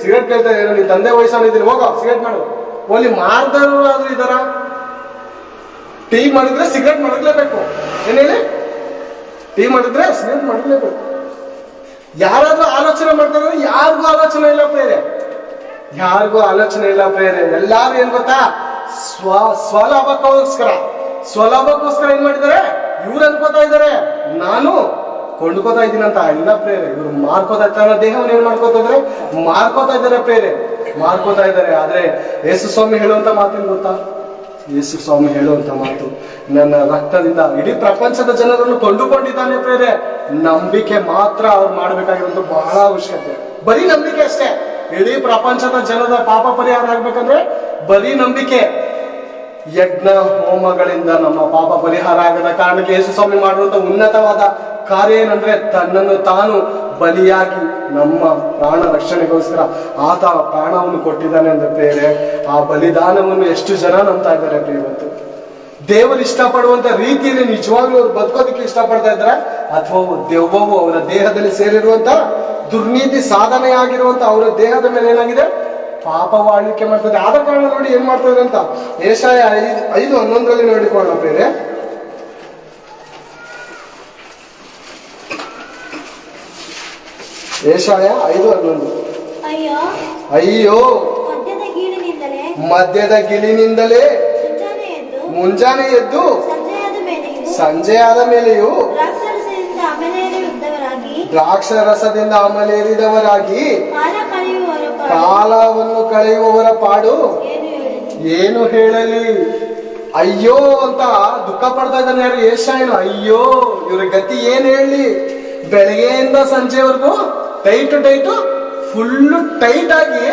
ಸಿಗರೇಟ್ ಕೇಳ್ತಾ ಏನೋ ನೀನ್ ತಂದೆ ವಯಸ್ಸನ್ನು ಇದ್ದೀನಿ, ಹೋಗೋ ಸಿಗರೇಟ್ ಮಾಡು. ಓಲಿ ಮಾರ್ದವರು ಆದ್ರೂ ಇದಾರ. ಟೀ ಮಾಡಿದ್ರೆ ಸಿಗರೇಟ್ ಮಡಗ್ಲೇಬೇಕು, ಏನ್ ಹೇಳಿ, ಟೀ ಮಾಡಿದ್ರೆ ಸಿಗರೇಟ್ ಮಡಗ್ಲೇಬೇಕು. ಯಾರಾದ್ರೂ ಆಲೋಚನೆ ಮಾಡ್ತಾರೆ? ಯಾರಿಗೂ ಆಲೋಚನೆ ಇಲ್ಲ ಪ್ರೇರೆ, ಯಾರಿಗೂ ಆಲೋಚನೆ ಇಲ್ಲ ಪ್ರೇರೆ. ಎಲ್ಲಾರು ಏನ್ ಗೊತ್ತಾ, ಸ್ವಲಾಭಕ್ಕೋಸ್ಕರ ಏನ್ ಮಾಡಿದ್ದಾರೆ, ಇವ್ರು ಅನ್ಕೋತಾ ಇದಾರೆ ನಾನು ಕೊಂಡ್ಕೋತಾ ಇದ್ದೀನಿ ಅಂತ. ಇಲ್ಲ ಪ್ರೇರೆ, ಇವ್ರು ಮಾರ್ಕೋತಾ ಇರ್ತಾರೆ, ದೇಹವನ್ನು ಏನ್ ಮಾಡ್ಕೋತಾ ಇದಾರೆ, ಮಾರ್ಕೋತಾ ಇದ್ದಾರೆ ಪ್ರೇರೆ, ಮಾರ್ಕೋತಾ ಇದ್ದಾರೆ. ಆದ್ರೆ ಯೇಸು ಸ್ವಾಮಿ ಹೇಳುವಂತ ಮಾತೇನು ಗೊತ್ತಾ, ಯೇಸು ಸ್ವಾಮಿ ಹೇಳುವಂತ ಮಾತು, ನನ್ನ ರಕ್ತದಿಂದ ಇಡೀ ಪ್ರಪಂಚದ ಜನರನ್ನು ಕೊಂಡುಕೊಂಡಿದ್ದಾನೆ ಪ್ರೇರೆ. ನಂಬಿಕೆ ಮಾತ್ರ ಅವ್ರು ಮಾಡ್ಬೇಕಾಗಿರೋದು ಬಹಳ ಅವಶ್ಯಕತೆ. ಬರೀ ನಂಬಿಕೆ ಅಷ್ಟೇ. ಇಡೀ ಪ್ರಪಂಚದ ಜನರ ಪಾಪ ಪರಿಹಾರ ಆಗ್ಬೇಕಂದ್ರೆ ಬರೀ ನಂಬಿಕೆ. ಯಜ್ಞ ಹೋಮಗಳಿಂದ ನಮ್ಮ ಪಾಪ ಪರಿಹಾರ ಆಗದ ಕಾರಣಕ್ಕೆ ಯೇಸು ಸ್ವಾಮಿ ಮಾಡುವಂತ ಉನ್ನತವಾದ ಕಾರ್ಯ ಏನಂದ್ರೆ ತನ್ನನ್ನು ತಾನು ಬಲಿಯಾಗಿ ನಮ್ಮ ಪ್ರಾಣ ರಕ್ಷಣೆಗೋಸ್ಕರ ಆತ ಪ್ರಾಣವನ್ನು ಕೊಟ್ಟಿದ್ದಾನೆ ಅಂದ್ರೆ ಪ್ರೇರೆ, ಆ ಬಲಿದಾನವನ್ನು ಎಷ್ಟು ಜನ ನಂಬ್ತಾ ಇದ್ದಾರೆ ಇವತ್ತು? ದೇವರು ಇಷ್ಟಪಡುವಂತ ರೀತಿಯಲ್ಲಿ ನಿಜವಾಗ್ಲೂ ಅವ್ರು ಬದುಕೋದಕ್ಕೆ ಇಷ್ಟಪಡ್ತಾ ಇದ್ದಾರೆ, ಅಥವಾ ದೆವ್ವವು ಅವರ ದೇಹದಲ್ಲಿ ಸೇರಿರುವಂತ ದುರ್ನೀತಿ ಸಾಧನೆ ಆಗಿರುವಂತ ಅವರ ದೇಹದ ಮೇಲೆ ಏನಾಗಿದೆ, ಪಾಪವಾಳ್ವಿಕೆ ಮಾಡ್ತದೆ. ಆದ ಕಾರಣ ನೋಡಿ ಏನ್ ಮಾಡ್ತದೆ ಅಂತ ಯೆಶಾಯ 5:11 ನೋಡಿಕೊಳ್ಳೋಣ ಬೇರೆ. ಯೆಶಾಯ 5:11. ಅಯ್ಯೋ ಮದ್ಯದ ಗಿಳಿನಿಂದಲೇ ಮುಂಜಾನೆ ಎದ್ದು ಸಂಜೆ ಆದ ಮೇಲೆಯೂ ದ್ರಾಕ್ಷರಸದಿಂದ ಅಮಲೇರಿದವರಾಗಿ ಕಾಲವನ್ನು ಕಳೆಯುವವರ ಪಾಡು ಏನು ಹೇಳಲಿ? ಅಯ್ಯೋ ಅಂತ ದುಃಖ ಪಡ್ತಾ ಇದ್ದಾನೆ ಯಾರು? ಯೆಶಾಯನು. ಅಯ್ಯೋ ಇವ್ರ ಗತಿ ಏನ್ ಹೇಳಿ? ಬೆಳಗ್ಗೆಯಿಂದ ಸಂಜೆವರೆಗೂ ಟೈಟ್ ಫುಲ್ ಟೈಟ್ ಆಗಿ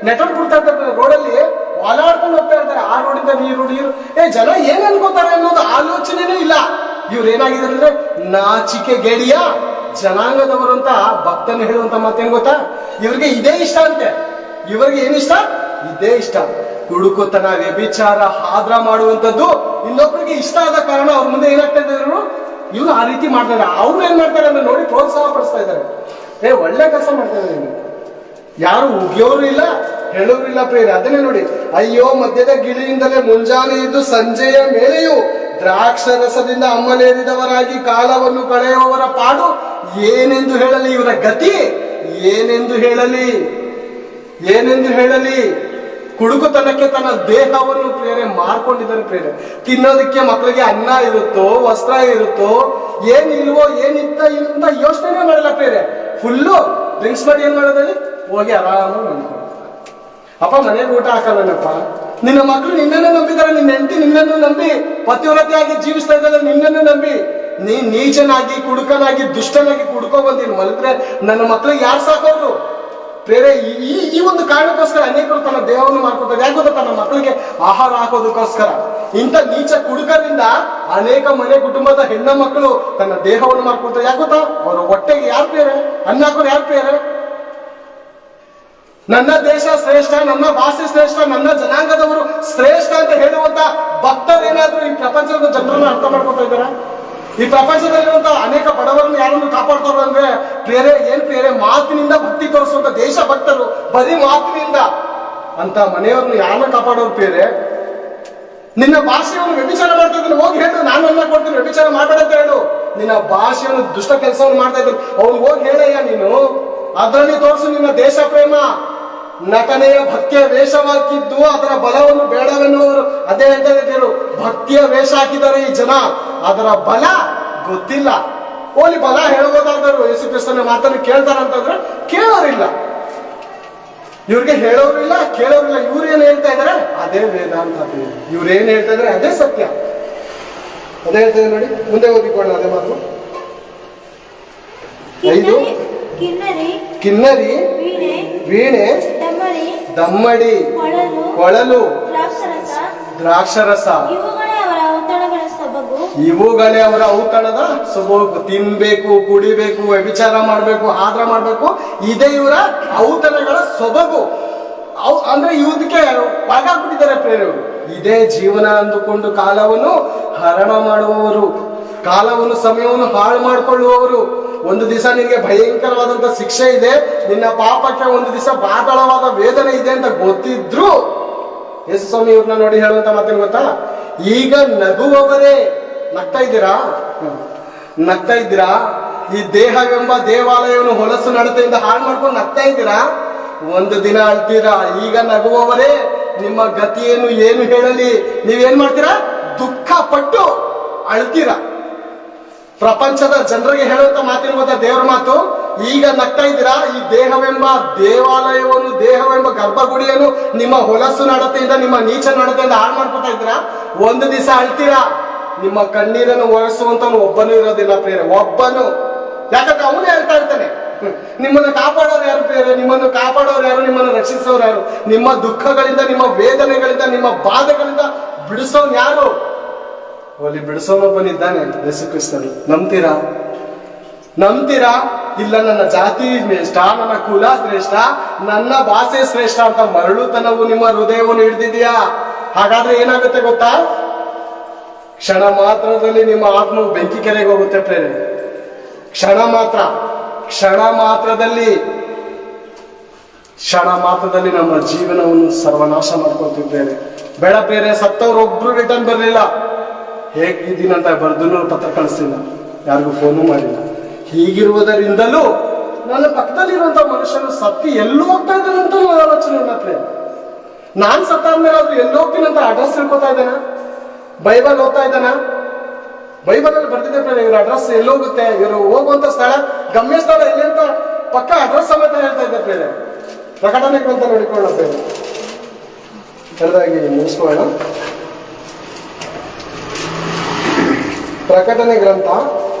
ನೆಟ್ವರ್ಕ್ ಬಿಡ್ತಾ ಇರ್ತಾರೆ, ರೋಡಲ್ಲಿ ವಾಲಾಡ್ಕೊಂಡು ಹೋಗ್ತಾ ಇರ್ತಾರೆ. ಆ ರೋಡಿಂದ ನೀರು ಜನ ಏನ್ ಅನ್ಕೋತಾರೆ ಅನ್ನೋದು ಆಲೋಚನೆನೇ ಇಲ್ಲ. ಇವ್ರು ಏನಾಗಿದ್ದಾರೆ ಅಂದ್ರೆ ನಾಚಿಕೆ ಗೆಡಿಯ ಜನಾಂಗದವರು ಅಂತ ಭಕ್ತನ ಹೇಳುವಂತ ಮಾತೇನ್ ಗೊತ್ತಾ? ಇವ್ರಿಗೆ ಇದೇ ಇಷ್ಟ ಅಂತೆ. ಇವ್ರಿಗೆ ಏನಿಷ್ಟ? ಇದೇ ಇಷ್ಟ. ಕುಡುಕುತನ, ವ್ಯಭಿಚಾರ, ಹಾದ್ರ ಮಾಡುವಂತದ್ದು ಇನ್ನೊಬ್ಬರಿಗೆ ಇಷ್ಟ ಆದ ಕಾರಣ ಅವ್ರ ಮುಂದೆ ಏನಾಗ್ತಾ ಇದ್ರು, ಇವ್ರು ಆ ರೀತಿ ಮಾಡ್ತಾ ಇದ್ದಾರೆ. ಅವ್ರು ಏನ್ ಮಾಡ್ತಾರೆ ಅಂದ್ರೆ ನೋಡಿ ಪ್ರೋತ್ಸಾಹ ಪಡಿಸ್ತಾ ಇದ್ದಾರೆ. ಒಳ್ಳೆ ಕೆಲಸ ಮಾಡ್ತಾ ಇದ್ದಾರೆ. ಯಾರು ಉಗಿಯೋರು ಇಲ್ಲ, ಹೇಳೋರು ಇಲ್ಲ ಪ್ರೇರೆ. ಅದನ್ನೇ ನೋಡಿ, ಅಯ್ಯೋ ಮದ್ಯದ ಗಿಳಿಯಿಂದಲೇ ಮುಂಜಾನೆ ಇದ್ದು ಸಂಜೆಯ ಮೇಲೆಯೂ ದ್ರಾಕ್ಷರಸದಿಂದ ಅಮ್ಮಲೇರಿದವರಾಗಿ ಕಾಲವನ್ನು ಕಳೆಯುವವರ ಪಾಡು ಏನೆಂದು ಹೇಳಲಿ? ಇವರ ಗತಿ ಏನೆಂದು ಹೇಳಲಿ? ಏನೆಂದು ಹೇಳಲಿ? ಕುಡುಕುತನಕ್ಕೆ ತನ್ನ ದೇಹವನ್ನು ಪ್ರೇರೆ ಮಾರ್ಕೊಂಡಿದ್ದಾರೆ ಪ್ರೇರೆ. ತಿನ್ನೋದಕ್ಕೆ ಮಕ್ಕಳಿಗೆ ಅನ್ನ ಇರುತ್ತೋ, ವಸ್ತ್ರ ಇರುತ್ತೋ, ಏನಿಲ್ವೋ, ಏನಿತ್ತ ಇಂತ ಯೋಚನೆ ಮಾಡಲ್ಲ ಪ್ರೇರೆ. ಫುಲ್ಲು ಡ್ರಿಂಕ್ಸ್ ಮಾಡಿ ಏನ್ ಮಾಡೋದಲ್ಲಿ ಹೋಗಿ ಆರಾಮಾಗಿ ಮನ್ಕೊಂಡು ಅಪ್ಪ ಮನೆಗೆ ಊಟ ಹಾಕಲ್ಲನಪ್ಪ. ನಿನ್ನ ಮಕ್ಕಳು ನಿನ್ನನ್ನು ನಂಬಿದ್ದಾರೆ, ನಿನ್ನ ಹೆಂಡತಿ ನಿನ್ನನ್ನು ನಂಬಿ ಪತಿವ್ರತೆಯಾಗಿ ಜೀವಿಸ್ತಾ ಇದ್ದಾರೆ, ನಿನ್ನನ್ನು ನಂಬಿ ನೀಚನಾಗಿ ಕುಡುಕನಾಗಿ ದುಷ್ಟನಾಗಿ ಕುಡ್ಕೊ ಬಂದೀನಿ ಮಲಗಿದ್ರೆ ನನ್ನ ಮಕ್ಕಳಿಗೆ ಯಾರು ಸಾಕೋರು ಬೇರೆ? ಈ ಒಂದು ಕಾರಣಕ್ಕೋಸ್ಕರ ಅನೇಕರು ತನ್ನ ದೇಹವನ್ನು ಮಾಡ್ಕೊತಾರೆ. ಯಾಕೆ ಗೊತ್ತಾ? ತನ್ನ ಮಕ್ಕಳಿಗೆ ಆಹಾರ ಹಾಕೋದಕ್ಕೋಸ್ಕರ. ಇಂಥ ನೀಚ ಕುಡುಕರಿಂದ ಅನೇಕ ಮನೆ ಕುಟುಂಬದ ಹೆಣ್ಣ ಮಕ್ಕಳು ತನ್ನ ದೇಹವನ್ನು ಮಾಡ್ಕೊಳ್ತಾರೆ. ಯಾಕೆ ಗೊತ್ತಾ? ಅವರ ಹೊಟ್ಟೆಗೆ ಯಾರು ಬೇರೆ ಅನ್ನ ಹಾಕೋರು ಯಾರು ಬೇರೆ? ನನ್ನ ದೇಶ ಶ್ರೇಷ್ಠ, ನನ್ನ ಭಾಷೆ ಶ್ರೇಷ್ಠ, ನನ್ನ ಜನಾಂಗದವರು ಶ್ರೇಷ್ಠ ಅಂತ ಹೇಳುವಂತ ಭಕ್ತರೇನಾದ್ರೂ ಈ ಪ್ರಪಂಚದ ಜನರನ್ನ ಅರ್ಥ ಮಾಡ್ಕೊತಾ ಇದ್ದಾರ? ಈ ಪ್ರಪಂಚದಲ್ಲಿರುವಂತ ಅನೇಕ ಬಡವರನ್ನು ಯಾರನ್ನು ಕಾಪಾಡ್ತಾರೋ ಅಂದ್ರೆ ಪ್ರೇರೆ ಮಾತಿನಿಂದ ಭಕ್ತಿ ತೋರಿಸುವಂತ ದೇಶ ಭಕ್ತರು, ಬರೀ ಮಾತಿನಿಂದ ಅಂತ ಮನೆಯವ್ರನ್ನು ಯಾರನ್ನ ಕಾಪಾಡೋರು ಬೇರೆ? ನಿನ್ನ ಭಾಷೆಯನ್ನು ವ್ಯಭಿಚಾರ ಮಾಡ್ತಾ ಇದ್ದಾನೆ, ಹೋಗಿ ಹೇಳು ನಾನು ಅನ್ನ ಕೊಡ್ತೀನಿ, ವ್ಯಭಿಚಾರ ಮಾಡಬೇಡ ಅಂತ ಹೇಳು. ನಿನ್ನ ಭಾಷೆಯನ್ನು ದುಷ್ಟ ಕೆಲಸವನ್ನು ಮಾಡ್ತಾ ಇದ್ದಾನೆ, ಅವ್ನು ಹೋಗಿ ಹೇಳಯ್ಯ ನೀನು. ಅದರಲ್ಲಿ ತೋರಿಸು ನಿನ್ನ ದೇಶ ಪ್ರೇಮ. ನಟನೆಯ ಭಕ್ತಿಯ ವೇಷವಾಗಿದ್ದು ಅದರ ಬಲವನ್ನು ಬೇಡವೆನ್ನುವರು ಅದೇ ಹೇಳ್ತಾ ಇದ್ದೇರು. ಭಕ್ತಿಯ ವೇಷ ಹಾಕಿದ್ದಾರೆ ಈ ಜನ, ಅದರ ಬಲ ಗೊತ್ತಿಲ್ಲ. ಓಲಿ ಬಲ ಹೇಳ್ಬೋದಾದ್ರು ಯೇಸು ಕ್ರಿಸ್ತನ ಮಾತನ್ನು ಕೇಳ್ತಾರಂತಂದ್ರೆ ಕೇಳೋರಿಲ್ಲ. ಇವ್ರಿಗೆ ಹೇಳೋರಿಲ್ಲ, ಕೇಳೋರಿಲ್ಲ. ಇವ್ರು ಏನ್ ಹೇಳ್ತಾ ಇದಾರೆ ಅದೇ ವೇದಾಂತ. ಇವ್ರು ಏನ್ ಹೇಳ್ತಾ ಇದಾರೆ ಅದೇ ಸತ್ಯ. ಅದೇ ಹೇಳ್ತಾ ಇದ್ದಾರೆ ನೋಡಿ, ಮುಂದೆ ಓದಿಕೊಳ್ಳೋಣ ಅದೇ ಮಾತು. 5 ಕಿನ್ನರಿ, ವೀಣೆ, ದಮ್ಮಡಿ, ಕೊಳಲು, ದ್ರಾಕ್ಷರಸ ಇವುಗಳೇ ಅವರ ಔತಣದ ಸೊಬಗು. ತಿನ್ಬೇಕು, ಕುಡಿಬೇಕು, ವ್ಯಭಿಚಾರ ಮಾಡ್ಬೇಕು, ಆದ್ರ ಮಾಡ್ಬೇಕು, ಇದೇ ಇವರ ಔತಣಗಳ ಸೊಬಗು. ಅಂದ್ರೆ ಇವಕ್ಕೆ ಒಳಗಾಗ್ಬಿಟ್ಟಿದ್ದಾರೆ ಪ್ರೇರವರು. ಇದೇ ಜೀವನ ಅಂದುಕೊಂಡು ಕಾಲವನ್ನು ಹರಣ ಮಾಡುವವರು, ಕಾಲವನ್ನು ಸಮಯವನ್ನು ಹಾಳು ಮಾಡಿಕೊಳ್ಳುವವರು. ಒಂದು ದಿವಸ ನಿನಗೆ ಭಯಂಕರವಾದಂತ ಶಿಕ್ಷೆ ಇದೆ, ನಿನ್ನ ಪಾಪಕ್ಕೆ ಒಂದು ದಿವಸ ಬಾದಳವಾದ ವೇದನೆ ಇದೆ ಅಂತ ಗೊತ್ತಿದ್ರು ಯೇಸು ಸ್ವಾಮಿ ಇವ್ರನ್ನ ನೋಡಿ ಹೇಳುವಂತ ಮಾತೇನು ಗೊತ್ತಾ? ಈಗ ನಗುವವರೇ, ನಗ್ತಾ ಇದ್ದೀರಾ? ನಗ್ತಾ ಇದ್ದೀರಾ? ಈ ದೇಹವೆಂಬ ದೇವಾಲಯವನ್ನು ಹೊಲಸು ನಡತೆಯಿಂದ ಹಾಳು ಮಾಡ್ಕೊಂಡು ನಗ್ತಾ ಇದ್ದೀರಾ? ಒಂದು ದಿನ ಅಳ್ತೀರಾ. ಈಗ ನಗುವವರೇ ನಿಮ್ಮ ಗತಿಯನ್ನು ಏನು ಹೇಳಲಿ? ನೀವೇನ್ ಮಾಡ್ತೀರಾ? ದುಃಖ ಪಟ್ಟು ಅಳ್ತೀರಾ. ಪ್ರಪಂಚದ ಜನರಿಗೆ ಹೇಳುವಂತ ಮಾತಿನ ಗೊತ್ತಾ ದೇವರ ಮಾತು? ಈಗ ನಗ್ತಾ ಇದ್ದೀರಾ? ಈ ದೇಹವೆಂಬ ದೇವಾಲಯವನ್ನು, ದೇಹವೆಂಬ ಗರ್ಭಗುಡಿಯನ್ನು ನಿಮ್ಮ ಹೊಲಸು ನಡತೆಯಿಂದ, ನಿಮ್ಮ ನೀಚ ನಡತೆಯಿಂದ ಹಾಳು ಮಾಡ್ಕೊತಾ ಇದ್ದೀರಾ. ಒಂದು ದಿವಸ ಅಳ್ತೀರಾ. ನಿಮ್ಮ ಕಣ್ಣೀರನ್ನು ಒರೆಸುವಂತವನು ಒಬ್ಬನು ಇರೋದಿಲ್ಲ ಪ್ರೇರೆ, ಒಬ್ಬನು. ಯಾಕಂದ್ರೆ ಅವನೇ ಹೇಳ್ತಾ ಇರ್ತಾನೆ, ನಿಮ್ಮನ್ನು ಕಾಪಾಡೋರು ಯಾರು ಪ್ರೇರೆ? ನಿಮ್ಮನ್ನು ಕಾಪಾಡೋರು ಯಾರು? ನಿಮ್ಮನ್ನು ರಕ್ಷಿಸೋರು ಯಾರು? ನಿಮ್ಮ ದುಃಖಗಳಿಂದ, ನಿಮ್ಮ ವೇದನೆಗಳಿಂದ, ನಿಮ್ಮ ಬಾಧೆಗಳಿಂದ ಬಿಡಿಸೋನ್ ಯಾರು? ಅಲ್ಲಿ ಬಿಡಿಸೋನೊಬ್ಬನಿದ್ದಾನೆ, ಯೇಸು ಕ್ರಿಸ್ತನು. ನಂಬ್ತೀರಾ? ಇಲ್ಲ ನನ್ನ ಜಾತಿ ಶ್ರೇಷ್ಠ, ನನ್ನ ಕುಲ ಶ್ರೇಷ್ಠ, ನನ್ನ ಭಾಷೆ ಶ್ರೇಷ್ಠ ಅಂತ ಮರಳುತನವು ನಿಮ್ಮ ಹೃದಯವನ್ನು ಹಿಡಿದಿದೆಯಾ? ಹಾಗಾದ್ರೆ ಏನಾಗುತ್ತೆ ಗೊತ್ತಾ? ಕ್ಷಣ ಮಾತ್ರದಲ್ಲಿ ನಿಮ್ಮ ಆತ್ಮವು ಬೆಂಕಿ ಕೆರೆಗೆ ಹೋಗುತ್ತೆ ಪ್ರೇರೆ. ಕ್ಷಣ ಮಾತ್ರದಲ್ಲಿ ನಮ್ಮ ಜೀವನವನ್ನು ಸರ್ವನಾಶ ಮಾಡ್ಕೊಳ್ತಿದ್ದೇವೆ. ಬೇಡ ಪ್ರೇರೆ, ಸತ್ತವ್ರು ಒಬ್ರು ರಿಟರ್ನ್ ಬರಲಿಲ್ಲ. ಹೇಗಿದ್ದೀನಂತ ಬರ್ದು ಪತ್ರ ಕಳಿಸ್ತಿಲ್ಲ, ಯಾರಿಗೂ ಫೋನು ಮಾಡಿಲ್ಲ. ಹೀಗಿರುವುದರಿಂದಲೂ ನನ್ನ ಪಕ್ಕದಲ್ಲಿರುವಂತ ಮನುಷ್ಯನು ಸತ್ತಿ ಎಲ್ಲೂ ಹೋಗ್ತಾ ಇದ್ದಾನೆ ಅಂತ ಆಲೋಚನೆ ಉನ್ನತ್ರೆ. ನಾನ್ ಸತ್ತಾದ್ಮೇಲೆ ಆದ್ರೂ ಎಲ್ಲಿ ಹೋಗ್ತೀನಂತ ಅಡ್ರೆಸ್ ತಿಳ್ಕೊತಾ ಇದ್ದಾನ? ಬೈಬಲ್ ಓದ್ತಾ ಇದ್ದಾನ? ಬೈಬಲ್ ಅಲ್ಲಿ ಬರ್ತಿದ್ದೆ ಪ್ರೇರೆ, ಇವ್ರ ಅಡ್ರೆಸ್ ಎಲ್ಲೋಗುತ್ತೆ, ಇವರು ಹೋಗುವಂತ ಸ್ಥಳ, ಗಮ್ಯ ಸ್ಥಳ ಎಲ್ಲಿ ಅಂತ ಪಕ್ಕ ಅಡ್ರೆಸ್ ಸಮೇತ ಹೇಳ್ತಾ ಇದ್ದೆ ಪ್ರೇರೆ. ಪ್ರಕಟಣೆ ಗ್ರಂಥ ನೋಡಿಕೊಳ್ಳೋಣ ಪ್ರೇರೆ, ಎಲ್ಲದಾಗಿ ಮುಗಿಸ್ಕೊಳ್ಳೋಣ. ಪ್ರಕಟಣೆ ಗ್ರಂಥ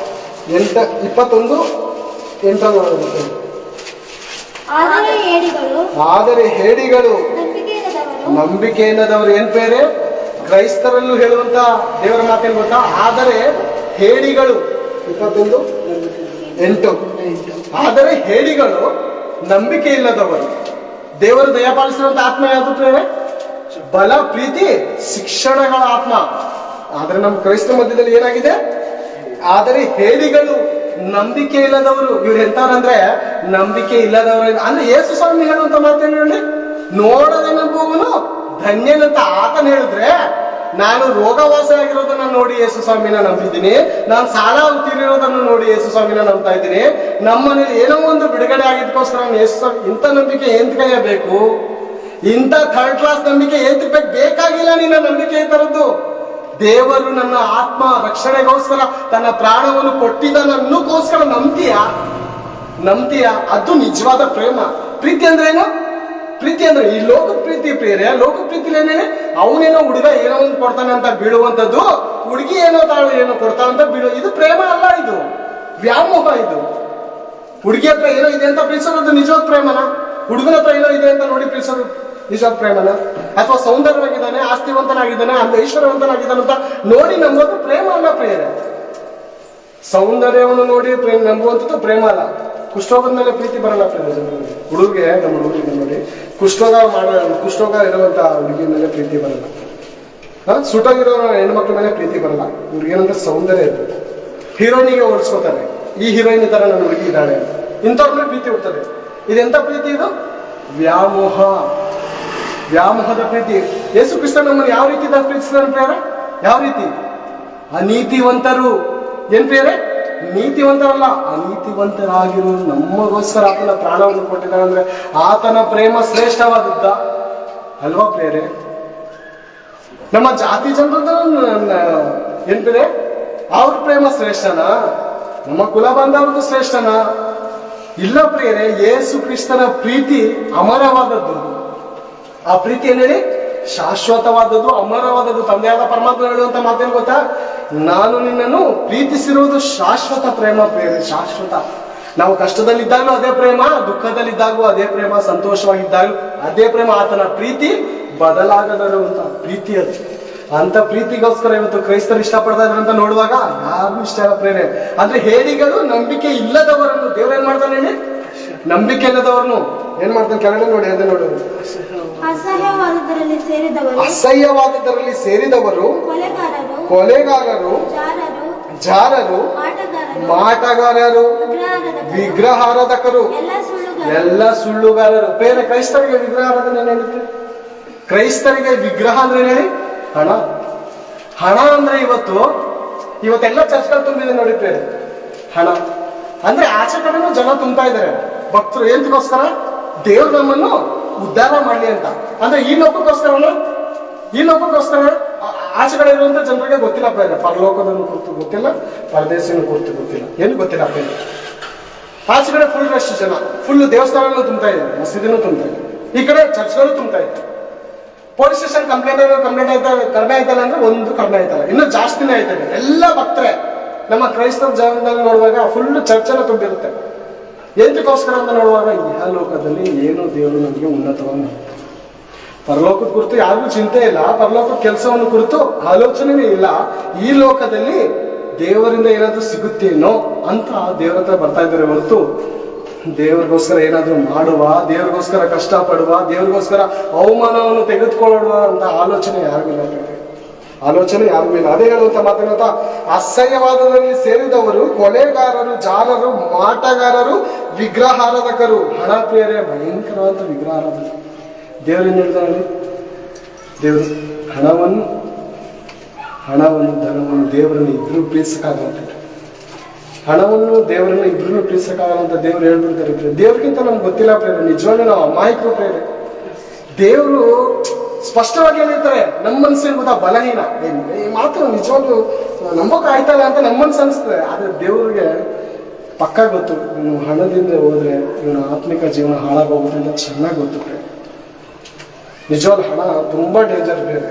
21:8. ಆದರೆ ಹೇಡಿಗಳು ನಂಬಿಕೆ ಇಲ್ಲದವರು. ಏನ್ ಬೇರೆ ಕ್ರೈಸ್ತರಲ್ಲೂ ಹೇಳುವಂತ ದೇವರ ಮಾತೇನು ಗೊತ್ತಾ? ಆದರೆ ಹೇಡಿಗಳು 21:8. ಆದರೆ ಹೇಡಿಗಳು ನಂಬಿಕೆ ಇಲ್ಲದವರು. ದೇವರು ದಯಪಾಲಿಸಿರುವಂತ ಆತ್ಮ ಯಾವುದು ಪ್ರೇರೆ? ಬಲ, ಪ್ರೀತಿ, ಶಿಕ್ಷಣಗಳ ಆತ್ಮ. ಆದ್ರೆ ನಮ್ಮ ಕ್ರೈಸ್ತ ಮಧ್ಯದಲ್ಲಿ ಏನಾಗಿದೆ? ಆದರೆ ಹೇಡಿಗಳು, ನಂಬಿಕೆ ಇಲ್ಲದವರು. ಇವ್ರು ಎಂತವ್ರಂದ್ರೆ ನಂಬಿಕೆ ಇಲ್ಲದವರು. ಅಂದ್ರೆ ಯೇಸು ಸ್ವಾಮಿ ಹೇಳುವಂತ ಮಾತೇನು ಹೇಳಿ? ನೋಡದೆ ನಂಬುವನು ಧನ್ಯನಂತ ಆತನ ಹೇಳಿದ್ರೆ, ನಾನು ರೋಗವಾಸ ಆಗಿರೋದನ್ನ ನೋಡಿ ಯೇಸು ಸ್ವಾಮಿನ ನಂಬಿದ್ದೀನಿ, ನಾನು ಸಾಲ ತೀರಿರೋದನ್ನು ನೋಡಿ ಯೇಸು ಸ್ವಾಮಿನ ನಂಬ್ತಾ ಇದ್ದೀನಿ, ನಮ್ಮನೇಲಿ ಏನೋ ಒಂದು ಬಿಡುಗಡೆ ಆಗಿದ್ದಕ್ಕೋಸ್ಕರ ನಾನು ಯೇಸು ಸ್ವಾಮಿ. ಇಂಥ ನಂಬಿಕೆ ಎಂತಕಯ್ಯ ಬೇಕು? ಇಂಥ ಥರ್ಡ್ ಕ್ಲಾಸ್ ನಂಬಿಕೆ ಎಂತ ಬೇಕಾಗಿಲ್ಲ. ನಿನ್ನ ನಂಬಿಕೆ ಈ ತರದ್ದು. ದೇವರು ನನ್ನ ಆತ್ಮ ರಕ್ಷಣೆಗೋಸ್ಕರ ತನ್ನ ಪ್ರಾಣವನ್ನು ಕೊಟ್ಟಿದ್ದನ್ನೋಸ್ಕರ ನಂಬ್ತೀಯ? ಅದು ನಿಜವಾದ ಪ್ರೇಮ. ಪ್ರೀತಿ ಅಂದ್ರೆ ಏನು? ಪ್ರೀತಿ ಅಂದ್ರೆ ಈ ಲೋಕ ಪ್ರೀತಿ ಪ್ರೇರೆ. ಲೋಕ ಪ್ರೀತಿಲಿ ಏನೇನೆ, ಅವನೇನೋ ಹುಡುಗ ಏನೋ ಒಂದು ಕೊಡ್ತಾನೆ ಅಂತ ಬೀಳುವಂಥದ್ದು, ಹುಡುಗಿ ಏನೋ ಕೊಡ್ತಾನಂತ ಬೀಳು. ಇದು ಪ್ರೇಮ ಅಲ್ಲ, ಇದು ವ್ಯಾಮೋಹ. ಇದು ಹುಡುಗಿ ಹತ್ರ ಏನೋ ಇದೆ ಅಂತ ಪ್ರೀತಿಸೋದು ನಿಜವಾದ ಪ್ರೇಮನ? ಹುಡುಗನ ಹತ್ರ ಏನೋ ಇದೆ ಅಂತ ನೋಡಿ ಪ್ರೀತಿಸೋದು ನಿಜವಾದ ಪ್ರೇಮನ? ಅಥವಾ ಸೌಂದರ್ಯವಾಗಿದ್ದಾನೆ, ಆಸ್ತಿವಂತನಾಗಿದ್ದಾನೆ, ಐಶ್ವರ್ಯವಂತನಾಗಿದ್ದಾನೆ ಅಂತ ನೋಡಿ ನಂಬೋದು ಪ್ರೇಮ ಅಲ್ಲ ಪ್ರೇರೆ. ಸೌಂದರ್ಯವನ್ನು ನೋಡಿ ನಂಬುವಂಥದ್ದು ಪ್ರೇಮ ಅಲ್ಲ. ಕುಷ್ಠರೋಗದ ಮೇಲೆ ಪ್ರೀತಿ ಬರಲ್ಲ ಪ್ರೇರೆ. ಹುಡುಗಿಗೆ, ನಮ್ಮ ಹುಡುಗಿಗೆ ನೋಡಿ ಕುಷ್ಠರೋಗ ಇರುವಂತ ಹುಡುಗಿ ಮೇಲೆ ಪ್ರೀತಿ ಬರಲ್ಲ. ಸುಟ್ಟೋಗಿರೋ ಹೆಣ್ಮಕ್ಳ ಮೇಲೆ ಪ್ರೀತಿ ಬರಲ್ಲ. ಇವ್ರಿಗೇನಂದ್ರೆ ಸೌಂದರ್ಯ ಇರ್ತದೆ. ಹೀರೋಯಿನಿಗೆ ಹೋಲಿಸ್ಕೋತಾರೆ, ಈ ಹೀರೋಯಿನ್ ತರ ನನ್ನ ಹುಡುಗಿ ಇದ್ದಾಳೆ ಅಂತ. ಇಂಥವ್ರ ಮೇಲೆ ಪ್ರೀತಿ ಇರ್ತದೆ. ಇದೆಂತ ಪ್ರೀತಿ? ಇದು ವ್ಯಾಮೋಹದ ಪ್ರೀತಿ. ಯೇಸು ಕ್ರಿಸ್ತ ನಮ್ಮನ್ನು ಯಾವ ರೀತಿ ಪ್ರೀತಿಸಿದಾರೆ ಪ್ರೇರೆ? ಯಾವ ರೀತಿ? ಅನೀತಿವಂತರು. ಏನ್ ಪ್ರೇರೆ? ನೀತಿವಂತರಲ್ಲ, ಅನೀತಿವಂತರಾಗಿರೋ ನಮಗೋಸ್ಕರ ಆತನ ಪ್ರಾಣವನ್ನು ಕೊಟ್ಟಿದ್ದಾನೆ. ಅಂದ್ರೆ ಆತನ ಪ್ರೇಮ ಶ್ರೇಷ್ಠವಾದದ್ದ ಅಲ್ವಾ ಪ್ರೇರೆ? ನಮ್ಮ ಜಾತಿ ಜನರ ಏನ್ ಪ್ರೇರೆ? ಅವ್ರ ಪ್ರೇಮ ಶ್ರೇಷ್ಠನಾ? ನಮ್ಮ ಕುಲ ಬಾಂಧವ್ರದ್ದು ಶ್ರೇಷ್ಠನಾ? ಇಲ್ಲ ಪ್ರೇರೆ. ಯೇಸು ಕ್ರಿಸ್ತನ ಪ್ರೀತಿ ಅಮರವಾದದ್ದು. ಆ ಪ್ರೀತಿ ಏನ್ ಹೇಳಿ? ಶಾಶ್ವತವಾದದ್ದು, ಅಮರವಾದದ್ದು. ತಂದೆಯಾದ ಪರಮಾತ್ಮ ಹೇಳುವಂತ ಮಾತೇನು ಗೊತ್ತಾ? ನಾನು ನಿನ್ನನ್ನು ಪ್ರೀತಿಸಿರುವುದು ಶಾಶ್ವತ ಪ್ರೇಮ ಪ್ರೇರೆ. ಶಾಶ್ವತ. ನಾವು ಕಷ್ಟದಲ್ಲಿದ್ದಾಗಲೂ ಅದೇ ಪ್ರೇಮ, ದುಃಖದಲ್ಲಿದ್ದಾಗೂ ಅದೇ ಪ್ರೇಮ, ಸಂತೋಷವಾಗಿದ್ದಾಗಲೂ ಅದೇ ಪ್ರೇಮ. ಆತನ ಪ್ರೀತಿ ಬದಲಾಗದಿರುವಂತ ಪ್ರೀತಿ ಅದು. ಅಂತ ಪ್ರೀತಿಗೋಸ್ಕರ ಇವತ್ತು ಕ್ರೈಸ್ತರು ಇಷ್ಟಪಡ್ತಾ ಇದ್ರು ಅಂತ ನೋಡುವಾಗ ಯಾರು ಇಷ್ಟ ಇಲ್ಲ ಪ್ರೇರೆ. ಅಂದ್ರೆ ಹೇಡಿಗಳು, ನಂಬಿಕೆ ಇಲ್ಲದವರನ್ನು ದೇವ್ರು ಏನ್ ಮಾಡ್ತಾನೆ ಹೇಳಿ? ನಂಬಿಕೆ ಇಲ್ಲದವರನ್ನು ಏನ್ ಮಾಡ್ತಾನೆ? ಕೆಳಗಡೆ ನೋಡಿ, ಅದೇ ನೋಡಿ. ಅಸಹ್ಯವಾದದರಲ್ಲಿ ಸೇರಿದವರು, ಕೊಲೆಗಾರರು, ಜಾರರು, ಮಾಟಗಾರರು, ವಿಗ್ರಹಾರಾಧಕರು, ಎಲ್ಲ ಸುಳ್ಳುಗಾರರು. ಬೇರೆ ಕ್ರೈಸ್ತರಿಗೆ ವಿಗ್ರಹಾರಾಧನೆ ಏನೇನಿದೆ? ಕ್ರೈಸ್ತರಿಗೆ ವಿಗ್ರಹ ಅಂದ್ರೆ ಹೇಳಿ ಹಣ ಅಂದ್ರೆ ಇವತ್ತೆಲ್ಲ ಚರ್ಚ್ಗಳು ತುಂಬಿದೆ ನೋಡಿ ಬೇರೆ. ಹಣ ಅಂದ್ರೆ ಆಚೆ ಕಡೆನೂ ಜನ ತುಂಬ್ತಾ ಇದ್ದಾರೆ. ಭಕ್ತರು ಎಂತಕ್ಕೋಸ್ಕರ? ದೇವ್ರು ನಮ್ಮನ್ನು ಉದ್ಧಾರ ಮಾಡ್ಲಿ ಅಂತ. ಅಂದ್ರೆ ಈ ಲೋಕಕ್ಕೋಸ್ಕರ ಆಚೆ ಕಡೆ ಇರುವಂತ ಜನರಿಗೆ ಗೊತ್ತಿಲ್ಲ ಬೇರೆ. ಪರಲೋಕದನ್ನು ಕುರಿತು ಗೊತ್ತಿಲ್ಲ, ಪರದೇಶನ ಕುರಿತು ಗೊತ್ತಿಲ್ಲ, ಏನು ಗೊತ್ತಿಲ್ಲ ಬೇರೆ. ಆಚೆ ಕಡೆ ಫುಲ್ ರಶ್ ಜನ, ಫುಲ್ ದೇವಸ್ಥಾನಗಳು ತುಂಬ್ತಾ ಇದೆ, ಮಸೀದಿನೂ ತುಂಬ್ತಾ ಇದೆ, ಈ ಕಡೆ ಚರ್ಚ್ಗಳು ತುಂಬ್ತಾ ಇದೆ. ಪೊಲೀಸ್ ಸ್ಟೇಷನ್ ಕಂಪ್ಲೇಂಟ್ ಕಡಿಮೆ ಆಯ್ತಲ್ಲ ಅಂದ್ರೆ ಒಂದು ಕಡಿಮೆ ಆಯ್ತಲ್ಲ, ಇನ್ನೂ ಜಾಸ್ತಿನೇ ಆಯ್ತದೆ. ಎಲ್ಲ ಭಕ್ತರೆ ನಮ್ಮ ಕ್ರೈಸ್ತರ ಜೀವನದಲ್ಲಿ ನೋಡುವಾಗ ಫುಲ್ ಚರ್ಚ್ ಎಲ್ಲ ತುಂಬಿರುತ್ತೆ. ಎಂತಕ್ಕೋಸ್ಕರ ಅಂತ ನೋಡುವಾಗ ಇಹ ಲೋಕದಲ್ಲಿ ಏನು ದೇವರು ನಮಗೆ ಉನ್ನತವಾಗಿ ಪರಲೋಕದ ಕುರಿತು ಯಾರಿಗೂ ಚಿಂತೆ ಇಲ್ಲ, ಪರಲೋಕದ ಕೆಲಸವನ್ನು ಕುರಿತು ಆಲೋಚನೆನೇ ಇಲ್ಲ. ಈ ಲೋಕದಲ್ಲಿ ದೇವರಿಂದ ಏನಾದ್ರೂ ಸಿಗುತ್ತೇನೋ ಅಂತ ದೇವರ ಹತ್ರ ಬರ್ತಾ ಇದ್ದಾರೆ ಹೊರತು ದೇವರಿಗೋಸ್ಕರ ಏನಾದ್ರೂ ಮಾಡುವ, ದೇವರಿಗೋಸ್ಕರ ಕಷ್ಟಪಡುವ, ದೇವರಿಗೋಸ್ಕರ ಅವಮಾನವನ್ನು ತೆಗೆದುಕೊಳ್ಳುವ ಅಂತ ಆಲೋಚನೆ ಯಾರಿಗೂ ಇಲ್ಲ. ಆಲೋಚನೆ ಯಾರಿಗೂ ಇಲ್ಲ. ಅದೇ ಹೇಳುವಂತ ಮಾತನಾಡ್ತಾ, ಅಸಹ್ಯವಾದದಲ್ಲಿ ಸೇರಿದವರು ಕೊಲೆಗಾರರು, ಜಾರರು, ಮಾಟಗಾರರು, ವಿಗ್ರಹಾರಾಧಕರು. ಹಣ ಪ್ರಿಯರೇ, ಭಯಂಕರವಾದ ವಿಗ್ರಹಾರಾಧನೆ. ದೇವರೇನು ಹೇಳ್ತಾರೆ? ದೇವರು ಹಣವನ್ನು ಧನವನ್ನು ದೇವರನ್ನು ಇಬ್ರು ಪ್ರೀತಿಸಕ್ಕಾಗಲ್ಲ. ಹಣವನ್ನು ದೇವರನ್ನು ಇಬ್ರು ಪ್ರೀತಿಸಕ್ಕಾಗಲ್ಲ ಅಂತ ದೇವರು ಹೇಳ್ಬಿಡ್ತಾರೆ. ದೇವ್ರಿಗಿಂತ ನಮ್ಗೆ ಗೊತ್ತಿಲ್ಲ ಪ್ರೇರೆ, ನಿಜವಾಗ್ಲೂ ನಾವು ಅಮಾಯಕರು ಪ್ರೇರೆ. ದೇವರು ಸ್ಪಷ್ಟವಾಗಿ ಹೇಳಿರ್ತಾರೆ, ನಮ್ಮ ಮನಸ್ಸಿನ ಗೊತ್ತಾ ಬಲಹೀನ, ಈ ಮಾತು ನಿಜವಾಗ್ಲೂ ನಂಬಕ್ ಆಯ್ತಲ್ಲ ಅಂತ ನಮ್ಮ ಮನಸ್ಸು ಅನಿಸ್ತದೆ. ಆದ್ರೆ ದೇವ್ರಿಗೆ ಪಕ್ಕ ಗೊತ್ತು, ಇವನು ಹಣದಿಂದ ಹೋದ್ರೆ ಇವನ ಆತ್ಮಿಕ ಜೀವನ ಹಾಳಾಗೋಗುತ್ತೆ ಅಂತ ಚೆನ್ನಾಗಿ ಗೊತ್ತು ಪ್ರೇರೆ. ನಿಜವಾದ ಹಣ ತುಂಬಾ ಡೇಂಜರ್ ಬೇರೆ.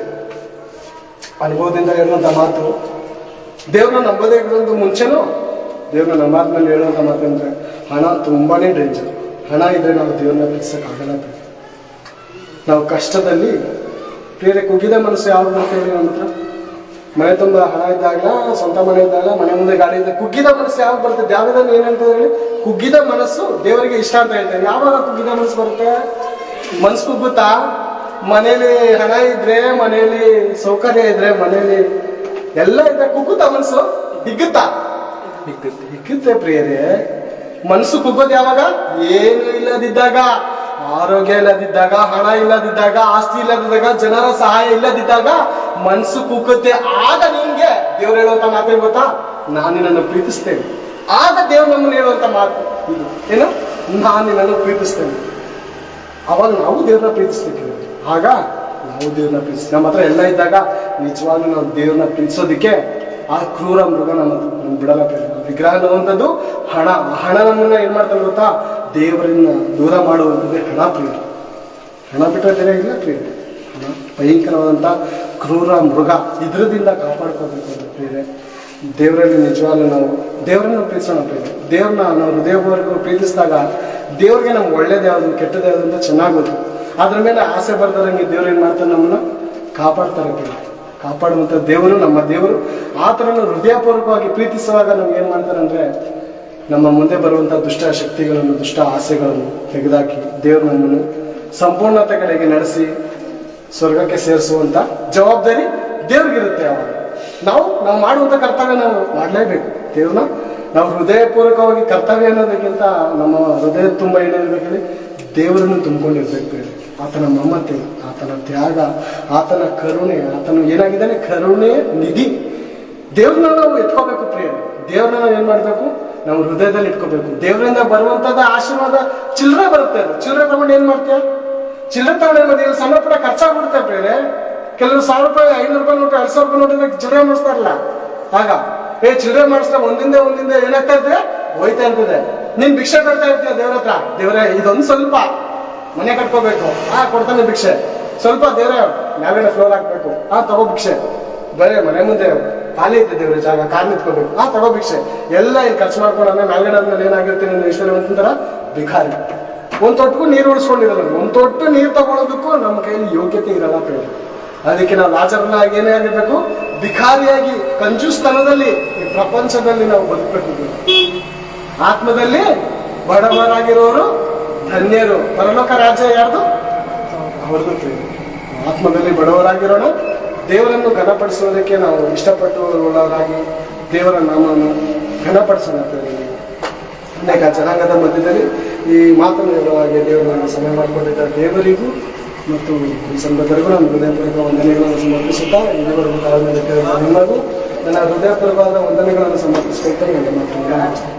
ಅನುಭವದಿಂದ ಹೇಳುವಂತ ಮಾತು, ದೇವ್ರನ್ನ ನಂಬೋದೇ ಇರೋದು ಮುಂಚೆನೂ ದೇವ್ರನ್ನ ನಂಬಾದ್ಮೇಲೆ ಹೇಳುವಂತ ಮಾತು ಅಂದ್ರೆ ಹಣ ತುಂಬಾನೇ ಡೇಂಜರ್. ಹಣ ಇದ್ರೆ ನಾವು ದೇವ್ರನ್ನ ಪ್ರೀತಿಸಕ್ಕಾಗಲ್ಲ. ನಾವು ಕಷ್ಟದಲ್ಲಿ ಬೇರೆ ಕುಗ್ಗಿದ ಮನಸ್ಸು ಯಾವ್ದು ಬರ್ತೇವೆ ನಮ್ಮ ಹತ್ರ? ಮನೆ ತುಂಬ ಹಣ ಇದ್ದಾಗ, ಸ್ವಂತ ಮನೆ ಇದ್ದಾಗ, ಮನೆ ಮುಂದೆ ಗಾಡಿ ಇದ್ದಾಗ ಕುಗ್ಗಿದ ಮನಸ್ಸು ಯಾವಾಗ ಬರ್ತದೆ? ಯಾವ್ದಾದ್ರು ಏನಂತ ಹೇಳಿ, ಕುಗ್ಗಿದ ಮನಸ್ಸು ದೇವರಿಗೆ ಇಷ್ಟ ಅಂತ ಹೇಳ್ತೇವೆ. ಯಾವಾಗ ಕುಗ್ಗಿದ ಮನಸ್ಸು ಬರುತ್ತೆ? ಮನಸ್ಸು ಕುಗ್ಗುತ್ತಾ? ಮನೇಲಿ ಹಣ ಇದ್ರೆ, ಮನೇಲಿ ಸೌಕರ್ಯ ಇದ್ರೆ, ಮನೇಲಿ ಎಲ್ಲ ಇದ್ರೆ ಕುಗ್ಗುತ್ತಾ ಮನಸ್ಸು? ಹಿಗ್ಗುತ್ತಾ? ಹಿಗ್ಗುತ್ತೆ ಪ್ರಿಯರೇ. ಮನಸ್ಸು ಕುಗ್ಗೋದು ಯಾವಾಗ? ಏನು ಇಲ್ಲದಿದ್ದಾಗ, ಆರೋಗ್ಯ ಇಲ್ಲದಿದ್ದಾಗ, ಹಣ ಇಲ್ಲದಿದ್ದಾಗ, ಆಸ್ತಿ ಇಲ್ಲದಿದ್ದಾಗ, ಜನರ ಸಹಾಯ ಇಲ್ಲದಿದ್ದಾಗ ಮನಸ್ಸು ಕುಗ್ಗುತ್ತೆ. ಆಗ ನಿಮ್ಗೆ ದೇವ್ರು ಹೇಳುವಂತ ಮಾತೇನು ಗೊತ್ತಾ? ನಾನು ನಿನ್ನನ್ನು ಪ್ರೀತಿಸ್ತೇನೆ. ಆಗ ದೇವ್ರು ನಮ್ಮನ್ನು ಹೇಳುವಂತ ಮಾತು ಇದು ಏನು? ನಾನು ನಿನ್ನನ್ನು ಪ್ರೀತಿಸ್ತೇನೆ. ಅವಾಗ ನಾವು ದೇವ್ರನ್ನ ಪ್ರೀತಿಸ್ತೀವಿ. ಆಗ ನಾವು ದೇವ್ರನ್ನ ಪ್ರೀತಿಸ್ತೀವಿ. ನಮ್ಮ ಹತ್ರ ಎಲ್ಲ ಇದ್ದಾಗ ನಿಜವಾಗ್ಲೂ ನಾವು ದೇವ್ರನ್ನ ಪ್ರೀತಿಸೋದಕ್ಕೆ ಆ ಕ್ರೂರ ಮೃಗ ನಮ್ಮ ಬಿಡಲ್ಲ. ವಿಗ್ರಹ ಅನ್ನುವಂಥದ್ದು ಹಣ. ಹಣ ನಮ್ಮನ್ನ ಏನ್ ಮಾಡ್ತಾರೆ ಗೊತ್ತಾ? ದೇವರನ್ನ ದೂರ ಮಾಡುವಂಥದ್ದೇ ಹಣ ಪ್ರಿಯ. ಹಣ ಬಿಟ್ಟರೆ ಬೇರೆ ಇಲ್ಲ ಪ್ರಿಯ. ಹಣ ಭಯಂಕರವಾದಂಥ ಕ್ರೂರ ಮೃಗ. ಇದರದಿಂದ ಕಾಪಾಡ್ಕೋಬೇಕು ಪ್ರಿಯರೇ. ದೇವರಲ್ಲಿ ನಿಜವಾಗ್ಲೂ ನಾವು ದೇವರನ್ನು ಪ್ರೀತಿಸೋಣ ಪ್ರಿಯರೇ. ದೇವ್ರನ್ನ ನಾವು ಹೃದಯಪೂರ್ವಕ ಪ್ರೀತಿಸಿದಾಗ ದೇವ್ರಿಗೆ ನಮ್ಗೆ ಒಳ್ಳೇದು ಯಾವುದು ಕೆಟ್ಟದ್ದು ಯಾವುದು ಅಂತ ಚೆನ್ನಾಗಿ ಗೊತ್ತು. ಅದ್ರ ಮೇಲೆ ಆಸೆ ಬರ್ದಾರಂಗೆ ದೇವ್ರು ಏನು ಮಾಡ್ತಾರೆ? ನಮ್ಮನ್ನ ಕಾಪಾಡ್ತಾರೆ ಪ್ರಿಯ. ಕಾಪಾಡುವಂಥ ದೇವರು ನಮ್ಮ ದೇವರು. ಆ ಥರನ ಹೃದಯಪೂರ್ವಕವಾಗಿ ಪ್ರೀತಿಸುವಾಗ ನಮ್ಗೆ ಏನು ಮಾಡ್ತಾರೆ ಅಂದರೆ, ನಮ್ಮ ಮುಂದೆ ಬರುವಂಥ ದುಷ್ಟ ಶಕ್ತಿಗಳನ್ನು, ದುಷ್ಟ ಆಸೆಗಳನ್ನು ತೆಗೆದುಹಾಕಿ ದೇವರು ನಮ್ಮನ್ನು ಸಂಪೂರ್ಣತೆ ಕಡೆಗೆ ನಡೆಸಿ ಸ್ವರ್ಗಕ್ಕೆ ಸೇರಿಸುವಂಥ ಜವಾಬ್ದಾರಿ ದೇವ್ರಿಗಿರುತ್ತೆ. ಅವಾಗ ನಾವು ಮಾಡುವಂಥ ಕರ್ತವ್ಯ ನಾವು ಮಾಡಲೇಬೇಕು. ದೇವ್ರನ್ನ ನಾವು ಹೃದಯಪೂರ್ವಕವಾಗಿ ಕರ್ತವ್ಯ ಅನ್ನೋದಕ್ಕಿಂತ ನಮ್ಮ ಹೃದಯ ತುಂಬ ಏನಿರ್ಬೇಕು ಹೇಳಿ, ದೇವರನ್ನು ತುಂಬಿಕೊಂಡಿರ್ಬೇಕು ಹೇಳಿ. ಆತನ ಮಮತೆ, ಆತನ ತ್ಯಾಗ, ಆತನ ಕರುಣೆ, ಆತನು ಏನಾಗಿದ್ದಾನೆ? ಕರುಣೆ ನಿಧಿ. ದೇವ್ರನ್ನ ನಾವು ಎತ್ಕೋಬೇಕು ಪ್ರಿಯ. ದೇವ್ರನ್ನ ನಾವು ಏನ್ ಮಾಡ್ಬೇಕು? ನಾವು ಹೃದಯದಲ್ಲಿ ಇಟ್ಕೋಬೇಕು. ದೇವರಿಂದ ಬರುವಂತದ ಆಶೀರ್ವಾದ ಚಿಲ್ಲರೆ ಬರುತ್ತೆ. ಅದು ಚಿಲ್ಲರೆ ತಗೊಂಡು ಏನ್ ಮಾಡ್ತೀಯ? ಚಿಲ್ಲರೆ ತಗೊಂಡು ಏನ್ ಮಾಡ್ತೀವಿ? ಸಣ್ಣ ಪುಟ್ಟ ಖರ್ಚಾಗ್ಬಿಡುತ್ತೆ ಪ್ರಿಯರೇ. ಕೆಲವರು 1000 ರೂಪಾಯಿ, 500 ರೂಪಾಯಿ ನೋಟು, 2000 ರೂಪಾಯಿ ನೋಟಿದ್ರೆ ಚಿಲ್ಲರೆ ಮಾಡಿಸ್ತಾರಲ್ಲ. ಆಗ ಚಿಲ್ಲರೆ ಮಾಡಿಸ್ತಾ ಒಂದಿಂದ ಏನಾಗ್ತಾ ಇರ್ತದೆ? ಹೋಯ್ತಾ ಇರ್ತದೆ. ನೀನ್ ಭಿಕ್ಷೆ ಕೊಡ್ತಾ ಇರ್ತೀಯ ದೇವ್ರ ಹತ್ರ. ದೇವ್ರೆ ಇದೊಂದು ಸ್ವಲ್ಪ ಮನೆ ಕಟ್ಕೋಬೇಕು, ಕೊಡ್ತಾನೆ ಭಿಕ್ಷೆ. ಸ್ವಲ್ಪ ದೇವ್ರೆ ಮ್ಯಾಲಿನ ಫ್ಲೋರ್ ಹಾಕ್ಬೇಕು, ತಗೋ ಭಿಕ್ಷೆ. ಬರೇ ಮನೆ ಮುಂದೆ ಖಾಲಿ ಐತೆ ದೇವ್ರ ಜಾಗ, ಕಾರ್ ನಿಂತ್ಕೋಬೇಕು, ತಗೋ ಭಿಕ್ಷೆ. ಎಲ್ಲ ಇಲ್ಲಿ ಖರ್ಚು ಮಾಡ್ಕೊಂಡು ಮ್ಯಾಲ್ಗಡೆ ಆದ್ಮೇಲೆ ಏನಾಗಿರ್ತೀನಿ ನೀವು ಈಶ್ವರವಂತರ ಭಿಖಾರಿ. ಒಂದ್ ತೊಟ್ಟಿಗೂ ನೀರು ಉಳಿಸ್ಕೊಂಡಿರಲ್ಲ. ಒಂದ್ ತೊಟ್ಟು ನೀರು ತಗೊಳ್ಳೋದಕ್ಕೂ ನಮ್ಮ ಕೈಯಲ್ಲಿ ಯೋಗ್ಯತೆ ಇರಲ್ಲ ಪ್ರೇಮ. ಅದಕ್ಕೆ ನಾವು ಲಾಜರ್ನ ಏನೇ ಆಗಿರ್ಬೇಕು? ಭಿಖಾರಿಯಾಗಿ ಕಂಜೂಸ್ತನದಲ್ಲಿ ಈ ಪ್ರಪಂಚದಲ್ಲಿ ನಾವು ಬದುಕಬೇಕು. ಆತ್ಮದಲ್ಲಿ ಬಡವರಾಗಿರೋರು ಧನ್ಯರು, ಪರಲೋಕ ರಾಜ್ಯ ಯಾರ್ದು? ಅವ್ರದ್ದು ಪ್ರೇಮ. ಆತ್ಮದಲ್ಲಿ ಬಡವರಾಗಿರೋಣ, ದೇವರನ್ನು ಘನಪಡಿಸೋದಕ್ಕೆ ನಾವು ಇಷ್ಟಪಟ್ಟುಳ್ಳವರಾಗಿ ದೇವರ ನಾಮವನ್ನು ಘನಪಡಿಸೋಣ. ಅನೇಕ ಜನಾಂಗದ ಮಧ್ಯದಲ್ಲಿ ಈ ಮಾತನ್ನು ಹೇಳುವಾಗೆ ದೇವರನ್ನು ಸಮಯ ಮಾಡಿಕೊಂಡಿದ್ದ ದೇವರಿಗೂ ಮತ್ತು ಈ ಸಂದರ್ಭದವರೆಗೂ ನಾನು ಹೃದಯಪೂರ್ವಕ ವಂದನೆಗಳನ್ನು ಸಮರ್ಪಿಸುತ್ತಾ, ಇದುವರೆಗೂ ತಾಳ್ಮೆಯಿಂದ ನಿಮಗೂ ನನ್ನ ಹೃದಯಪೂರ್ವಕವಾದ ವಂದನೆಗಳನ್ನು ಸಮರ್ಪಿಸಿಕೊಳ್ತಾ ನನ್ನ ಮಾತನ್ನು